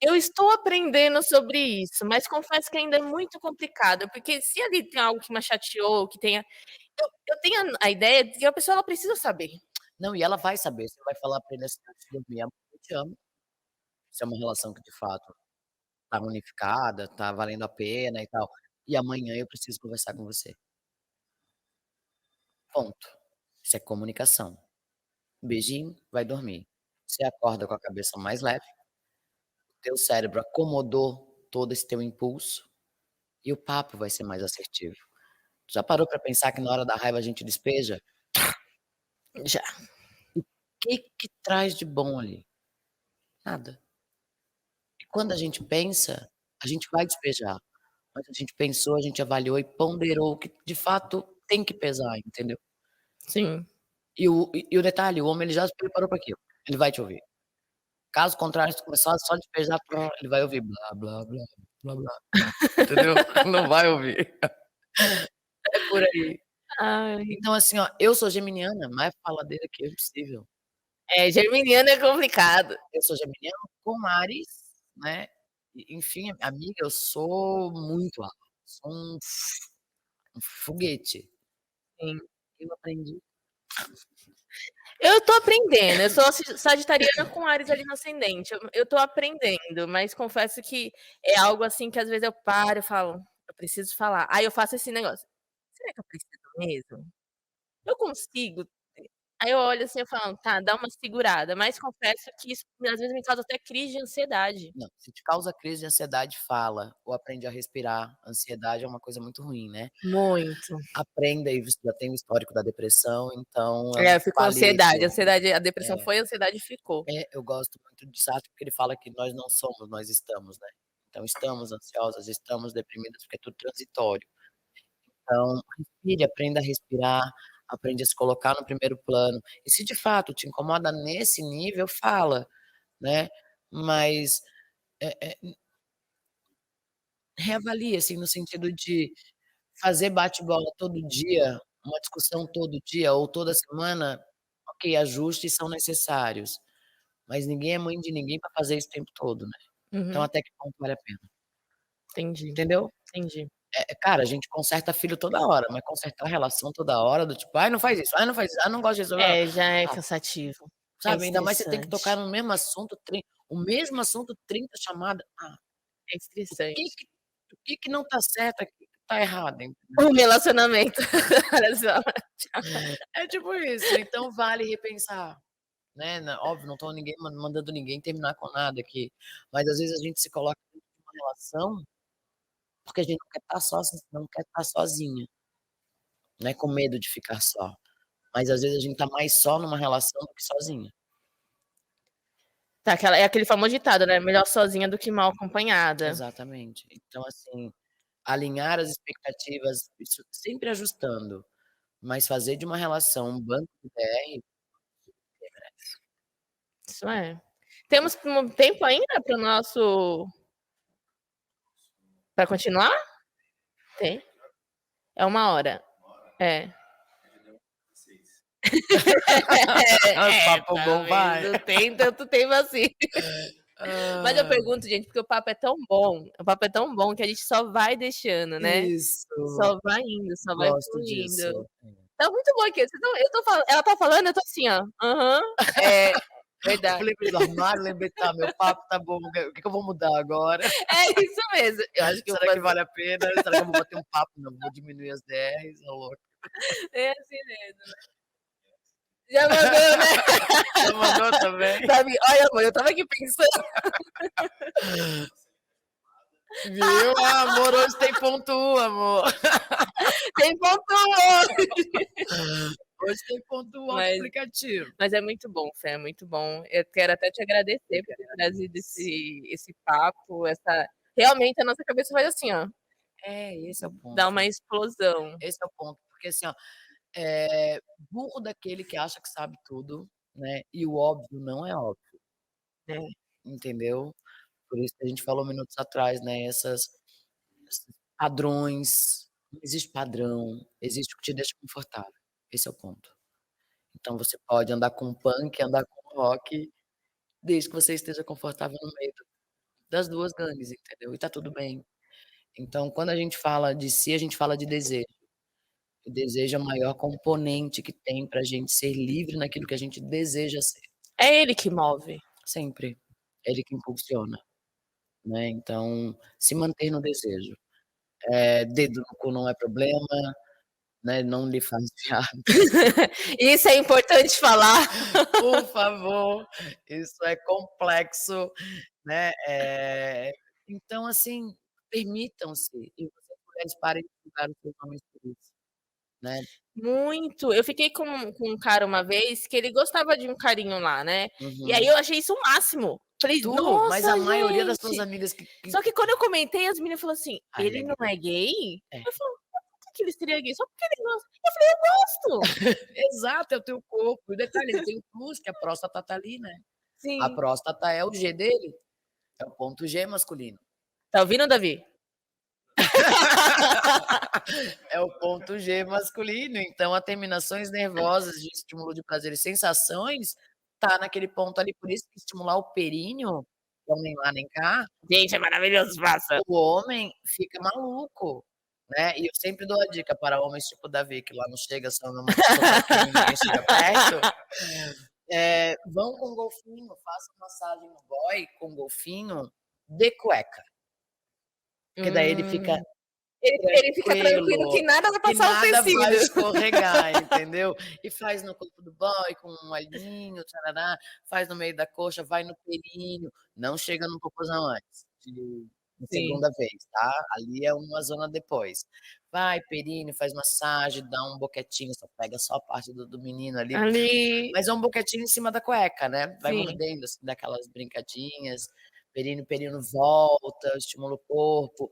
Eu estou aprendendo sobre isso, mas confesso que ainda é muito complicado, porque se ali tem algo que me chateou, que tenha eu tenho a ideia de que a pessoa ela precisa saber. Não, e ela vai saber, você vai falar pra ele assim: "Antes de dormir, amor, eu te amo". Se é uma relação que de fato tá unificada, tá valendo a pena e tal. "E amanhã eu preciso conversar com você". Ponto. Isso é comunicação. Beijinho, vai dormir. Você acorda com a cabeça mais leve, teu cérebro acomodou todo esse teu impulso e o papo vai ser mais assertivo. Já parou pra pensar que na hora da raiva a gente despeja? Já. O que traz de bom ali? Nada. E quando a gente pensa, a gente vai despejar, mas a gente pensou, a gente avaliou e ponderou o que de fato tem que pesar, entendeu? Sim. E o detalhe, o homem ele já se preparou para aquilo, ele vai te ouvir. Caso contrário, se tu começar só a despejar, ele vai ouvir blá, blá, blá, blá, blá, entendeu? Não vai ouvir. É por aí. Ai. Então assim, ó, eu sou geminiana, mais faladeira que eu impossível. É, geminiano é complicado. Eu sou geminiano com Áries, né, e enfim, amiga, eu sou muito água, sou um foguete. Sim. Eu aprendi Eu tô aprendendo, eu sou sagitariana com Áries ali no ascendente, eu tô aprendendo, mas confesso que é algo, assim, que às vezes eu paro e falo: "Eu preciso falar". Aí eu faço esse negócio: "Será que eu preciso mesmo? Eu consigo?". Aí eu olho assim, eu falo: "Tá, dá uma segurada", mas confesso que isso às vezes me causa até crise de ansiedade. não, se te causa crise de ansiedade, fala, ou aprende a respirar. Ansiedade é uma coisa muito ruim, né. Muito. Aprenda e você já tem o histórico da depressão, então é É, um eu fico com palete. ansiedade, a depressão É, foi, a ansiedade ficou. eu gosto muito de Sartre, porque ele fala que nós não somos, nós estamos, né. Então estamos ansiosas, estamos deprimidas, porque é tudo transitório. Então respire, aprenda a respirar, aprende a se colocar no primeiro plano. E se de fato te incomoda nesse nível, fala, né, mas, eh eh, reavalia, assim, no sentido de fazer bate-bola todo dia, uma discussão todo dia ou toda semana, ok, ajustes são necessários, mas ninguém é mãe de ninguém para fazer isso o tempo todo, né. Então Uhum. até que ponto vale a pena, Entendi, entendeu? entendi. Cara, a gente conserta filho toda hora, mas consertar relação toda hora do tipo: "Ai, não faz isso. Ai, não faz isso. Ai, não gosto disso". É, já é Ah, cansativo, é sabe, ainda mais você tem que tocar estressante, no mesmo assunto, o mesmo assunto, 30 chamadas. é O que estressante. que o que que não tá certo aqui, que tá errado, entendeu? O relacionamento. Olha só. É tipo isso, então vale repensar, né, óbvio, não tô ninguém mandando ninguém terminar com nada aqui, mas às vezes a gente se coloca dentro de uma relação, porque a gente não quer estar sozinha, né, com medo de ficar só. Mas às vezes a gente tá mais só numa relação do que sozinha. Tá, é aquele famoso ditado, né, melhor sozinha do que mal acompanhada. Exatamente. Então, assim, alinhar as expectativas, isso sempre ajustando, mas fazer de uma relação um banco de DR. Isso é. Temos um tempo ainda para o nosso para continuar? Tem. É 1 hora. É. Papo bom, Talvez vai. não tem tanto tempo assim. Mas eu Ah, pergunto, gente, porque o papo é tão bom que a gente só vai deixando, né, isso, só vai indo, só vai gosto fluindo. disso. Tá muito bom aqui, eu tô falando ela tá falando, eu tô assim, ó, aham, é, Eu verdade. lembrei do armário, lembrei: "Tá, meu papo tá bom, o que que eu vou mudar agora? É isso mesmo, eu acho que eu Será vou que fazer vale a pena? Será que eu vou bater um papo? Não, vou diminuir as DRs, ô louco". é assim mesmo. Já mandou, né? Já mandou também? Sabe, olha amor, eu estava aqui pensando. Viu? Ah, amor, hoje tem ponto U, amor. Tem ponto hoje. Hoje tem ponto U Mas autoexplicativo. mas é muito bom, Fê, é muito bom. Eu quero até te agradecer Eu por que ter trazido agradeço. esse papo, essa realmente a nossa cabeça faz assim, ó, É, esse é o dá ponto. uma explosão, Esse é o ponto, porque assim, ó, burro daquele que acha que sabe tudo, né, e o óbvio não é óbvio, né. entendeu? Por isso que a gente falou minutos atrás, né, esses padrões, não existe padrão, existe o que te deixa confortável, esse é o ponto. Então você pode andar com punk, andar com rock, desde que você esteja confortável no meio das 2 gangues, entendeu? E tá tudo bem. Então quando a gente fala de si, a gente fala de desejo. O desejo é o maior componente que tem pra gente ser livre naquilo que a gente deseja ser, É ele que move. sempre. É ele que impulsiona, né, então se manter no desejo. Dedo no cu não é problema, né, não lhe faz viado. Isso é importante falar. Por favor, isso é complexo, né, então assim, permitam-se e vocês mulheres parem de julgar os seus homens por isso, né. Muito. Eu fiquei com um cara uma vez que ele gostava de um carinho lá, né, e aí Uhum. eu achei isso o máximo. Falei: Mas a "Nossa, maioria das tuas gente". amigas que Só que quando eu comentei, as meninas falou assim: ah, ele é "Ele não gay. é gay?" É. Eu falo: "Mas por que que ele seria gay? Só porque ele gosta". Eu falei: "Eu gosto". Exato, é o teu corpo. E detalhe, ele tem um plus, que a próstata tá ali, né. A Sim. próstata é o G dele, é o ponto G masculino. Tá ouvindo, Davi? É o ponto G masculino, então a terminações nervosas de estímulo de prazer e sensações, tá naquele ponto ali, por isso que estimular o períneo, que é o nem lá nem cá, Gente, é maravilhoso, faça. o homem fica maluco, né. E eu sempre dou a dica para homens tipo Davi, que lá não chega, só numa sovaquinho, ninguém chega perto, vão com golfinho, façam massagem no boy com golfinho de cueca, porque daí ele fica Hum. Ele fica tranquilo tranquilo, que nada vai que passar o nada vai tecido. escorregar, entendeu. E faz no corpo do boy com um olhinho, tarará, faz no meio da coxa, vai no períneo, não chega no popozão antes de na Sim. segunda vez, tá, ali é uma zona depois. Vai, períneo, faz massagem, dá um boquetinho, só pega só a parte do menino ali, Ali mas é um boquetinho em cima da cueca, né, vai sim. mordendo, assim, dá aquelas brincadinhas, períneo volta, estimula o corpo.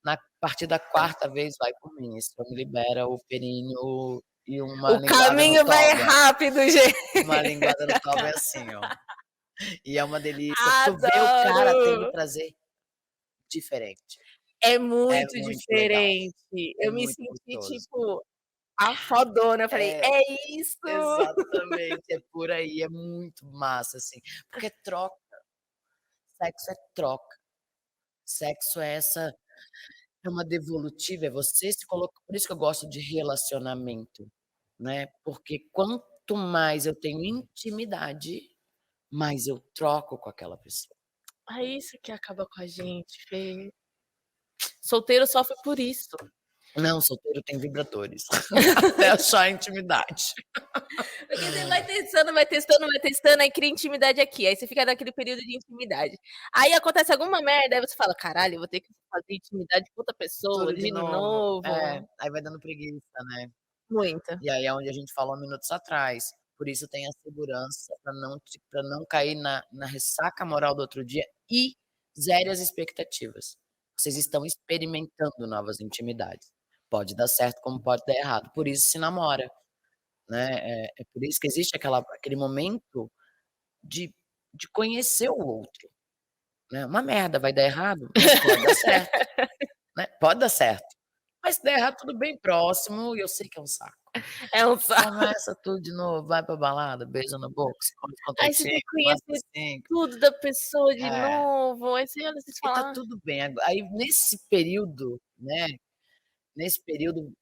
Na partir da 4ª vez vai por mim, esse homem libera o períneo e uma O linguada no caminho vai toba. rápido, gente. Uma linguada no toba é assim, ó. E é uma delícia. Tu vê o cara tendo Adoro. prazer diferente. É É muito muito legal. diferente. É Eu me muito senti, gostoso. tipo, a fodona, eu falei: É, "É isso". exatamente, é por aí, é muito massa, assim, porque é troca, sexo é troca, sexo é essa é uma devolutiva, é você se coloca por isso que eu gosto de relacionamento, né, porque quanto mais eu tenho intimidade, mais eu troco com aquela pessoa. É isso que acaba com a gente, Fê. Solteiro sofre por isso. Não, solteiro tem vibradores, até achar a intimidade. Porque você vai testando, vai testando, vai testando, aí cria intimidade aqui, aí você fica naquele período de intimidade. Aí acontece alguma merda, aí você fala: "Caralho, eu vou ter que fazer intimidade com outra pessoa Tudo de de novo. É, novo". aí vai dando preguiça, né. Muita. E aí é onde a gente falou minutos atrás, por isso tenha segurança pra não cair na ressaca moral do outro dia e zere as expectativas. Vocês estão experimentando novas intimidades. Pode dar certo como pode dar errado, por isso se namora, né, é por isso que existe aquele momento de de conhecer o outro, né. Uma merda, vai dar errado, mas pode dar certo, né, pode dar certo. Mas se der errado, tudo bem, próximo, e eu sei que é um saco. É um saco. Começa tudo de novo, vai pra balada, beija na boca, se come conta Aí de você tem 5, que mata conhecer 5. tudo da pessoa de É, novo, aí você olha assim e e tá fala: "Ah, tudo bem. Aí nesse período, né, nesse período,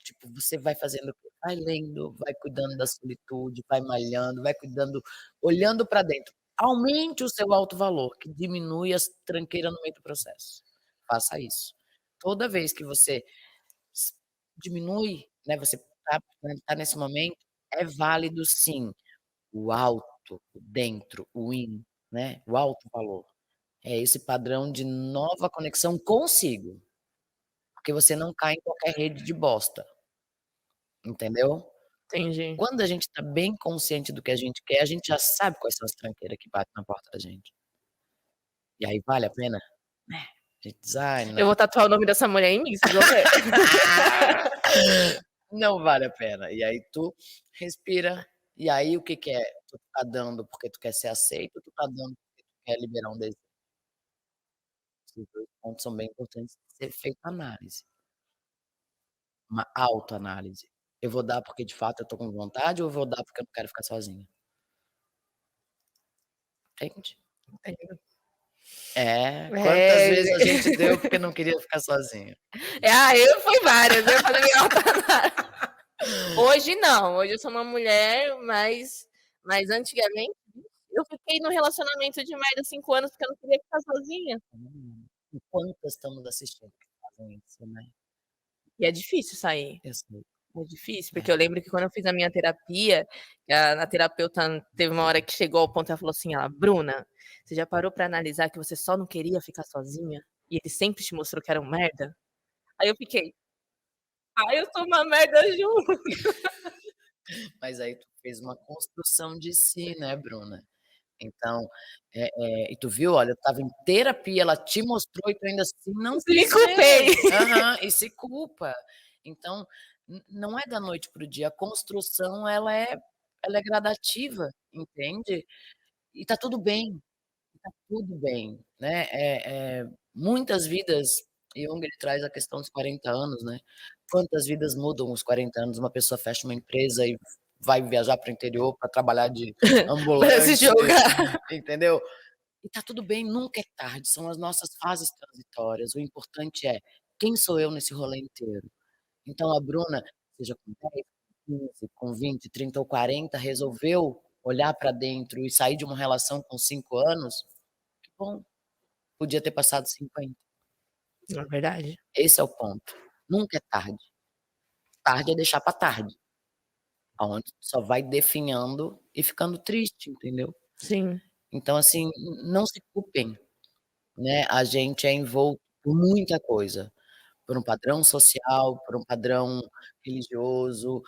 tipo, você vai fazendo o quê? Vai lendo, vai cuidando da solitude, vai malhando, vai cuidando olhando pra dentro. Aumente o seu alto valor, que diminui as tranqueira no meio do processo. Faça isso. Toda vez que você s diminui, né, você tá nesse momento, é válido sim. O alto, o dentro, o in, né, o alto valor. É esse padrão de nova conexão consigo, porque você não cai em qualquer rede de bosta, entendeu? entendi". Quando a gente tá bem consciente do que a gente quer, a gente já sabe quais são as tranqueiras que batem na porta da gente. E aí vale a pena? Né, a gente diz: "Ai, Eu não". vou tatuar o nome dessa mulher em mim, vocês vão ver. Não vale a pena. E aí tu respira, e aí o que que é? Tu tá dando porque tu quer ser aceito ou tu tá dando porque tu quer liberar um desejo? Esses 2 pontos são bem importantes de ser feita análise, uma autoanálise. Eu vou dar porque de fato eu tô com vontade ou eu vou dar porque eu não quero ficar sozinha? Entende? Entendo. É, quantas vezes a É, gente deu porque não queria ficar sozinha? eu fui várias, eu falei minha autoanálise. Hoje não, hoje eu sou uma mulher, mas antigamente, eu fiquei num relacionamento de mais de 5 anos porque eu não queria ficar sozinha. E quantas estamos assistindo que fazem isso, né? E é difícil sair. Eu sei. É difícil, porque eu É. lembro que quando eu fiz a minha terapia, a terapeuta teve uma hora que chegou ao ponto, ela falou assim, ela: "Bruna, você já parou pra analisar que você só não queria ficar sozinha, e ele sempre te mostrou que era um merda?" Aí eu fiquei: "Ai, eu sou uma merda junto." Mas aí tu fez uma construção de si, né, Bruna? Então, e tu viu, olha, eu estava em terapia, ela te mostrou e tu ainda assim não Me quis culpei. ver. Aham, e se culpa. Então, não é da noite para o dia, a construção ela é gradativa, entende? E tá tudo bem, tá tudo bem, né. Muitas vidas e Jung ele traz a questão dos 40 anos, né. Quantas vidas mudam aos 40 anos, uma pessoa fecha uma empresa e vai viajar para o interior para trabalhar de Para se ambulante, jogar. entendeu? E tá tudo bem, nunca é tarde, são as nossas fases transitórias, o importante é: quem sou eu nesse rolê inteiro? Então a Bruna, seja com 10, com 15, com 20, 30 ou 40, resolveu olhar pra dentro e sair de uma relação com 5 anos, que bom, podia ter passado 50. É verdade. Esse é o ponto, nunca é tarde. Tarde é deixar pra tarde, aonde tu só vai definhando e ficando triste, entendeu? Sim. Então assim, não se culpem, né, a gente é envolto por muita coisa, por um padrão social, por um padrão religioso,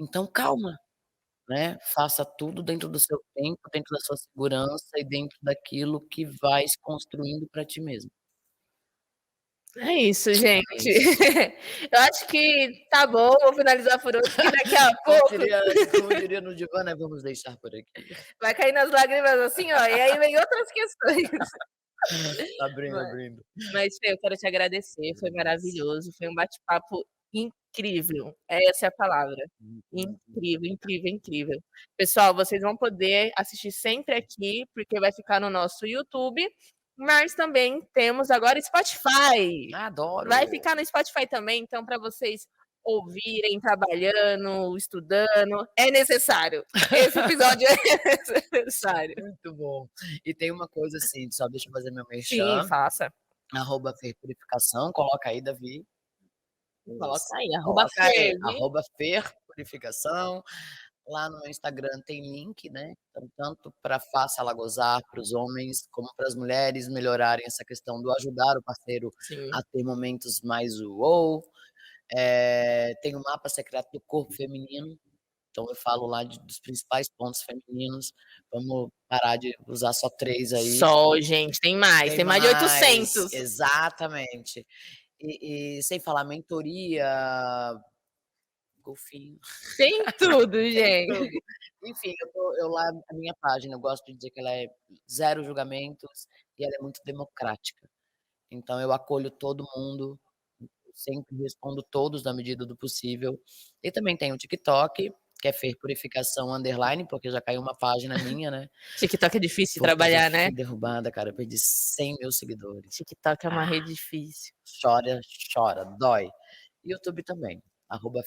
então calma, né, faça tudo dentro do seu tempo, dentro da sua segurança e dentro daquilo que vai se construindo pra ti mesmo. É isso, É gente. isso. Eu acho que tá bom, vou finalizar por hoje, que daqui a Como pouco diria como diria no divã, né, vamos deixar por aqui. vai cair nas lágrimas assim, ó, e aí vem outras questões. Abrindo, Mas abrindo. mas Fê, eu quero te agradecer, foi Agradeço. maravilhoso, foi um bate-papo incrível, essa é a palavra. Uhum. Incrível, incrível, incrível. Pessoal, vocês vão poder assistir sempre aqui, porque vai ficar no nosso YouTube, mas também temos agora Spotify. Vai Adoro. ficar no Spotify também, então para vocês ouvirem trabalhando, estudando, é necessário. Esse episódio é necessário. Muito bom. E tem uma coisa assim, só deixa eu fazer meu Sim, merchan, faça. @ferpurificação, coloca aí, Davi. Coloca Isso. aí, Coloca aí, @ferve. @ferpurificação. Lá no meu Instagram tem link, né, então tanto para Faça Ela Gozar, para os homens, como para as mulheres melhorarem essa questão do ajudar o parceiro Sim. a ter momentos mais tem o mapa secreto do corpo feminino, então eu falo lá dos principais pontos femininos, vamos parar de usar só 3 aí. Só, gente, tem mais de 800. Exatamente. E sem falar mentoria, golfinho, Tem tudo, tem gente. tudo. Enfim, eu lá a minha página, eu gosto de dizer que ela é zero julgamentos e ela é muito democrática. Então eu acolho todo mundo, sempre respondo todos na medida do possível. E também tem o TikTok, que é Fer Purificação underline, porque já caiu uma página minha, né, TikTok é difícil de porque eu já trabalhar, né? fui derrubada, cara, eu perdi 100.000 seguidores. TikTok é uma Ah, rede difícil. chora, chora, dói. YouTube também,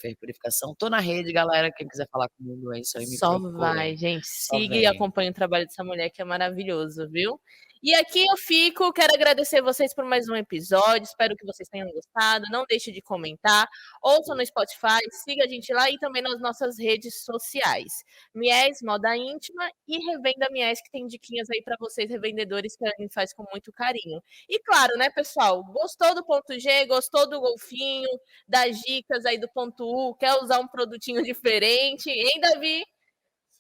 @Fer Purificação. Tô na rede, galera, quem quiser falar comigo é isso aí, me Só procura. vai, gente. Só Siga e vem. acompanhe o trabalho dessa mulher que é maravilhoso, viu? E aqui eu fico, quero agradecer vocês por mais um episódio, espero que vocês tenham gostado. Não deixe de comentar, ouça no Spotify, siga a gente lá e também nas nossas redes sociais. Mies, Moda Íntima e Revenda Mies, que tem diquinhas aí para vocês, revendedores, que a gente faz com muito carinho. E claro, né, pessoal, gostou do ponto G, gostou do golfinho, das dicas aí do ponto U, quer usar um produtinho diferente, hein, Davi?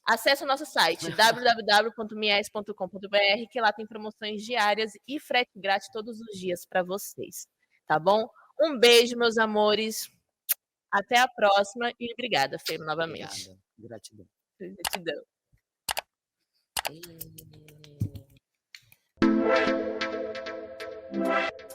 Acesse o nosso site www.mies.com.br, que lá tem promoções diárias e frete grátis todos os dias para vocês, tá bom? Um beijo, meus amores. Até a próxima e obrigada, Fê, novamente. Obrigada, gratidão. Gratidão. E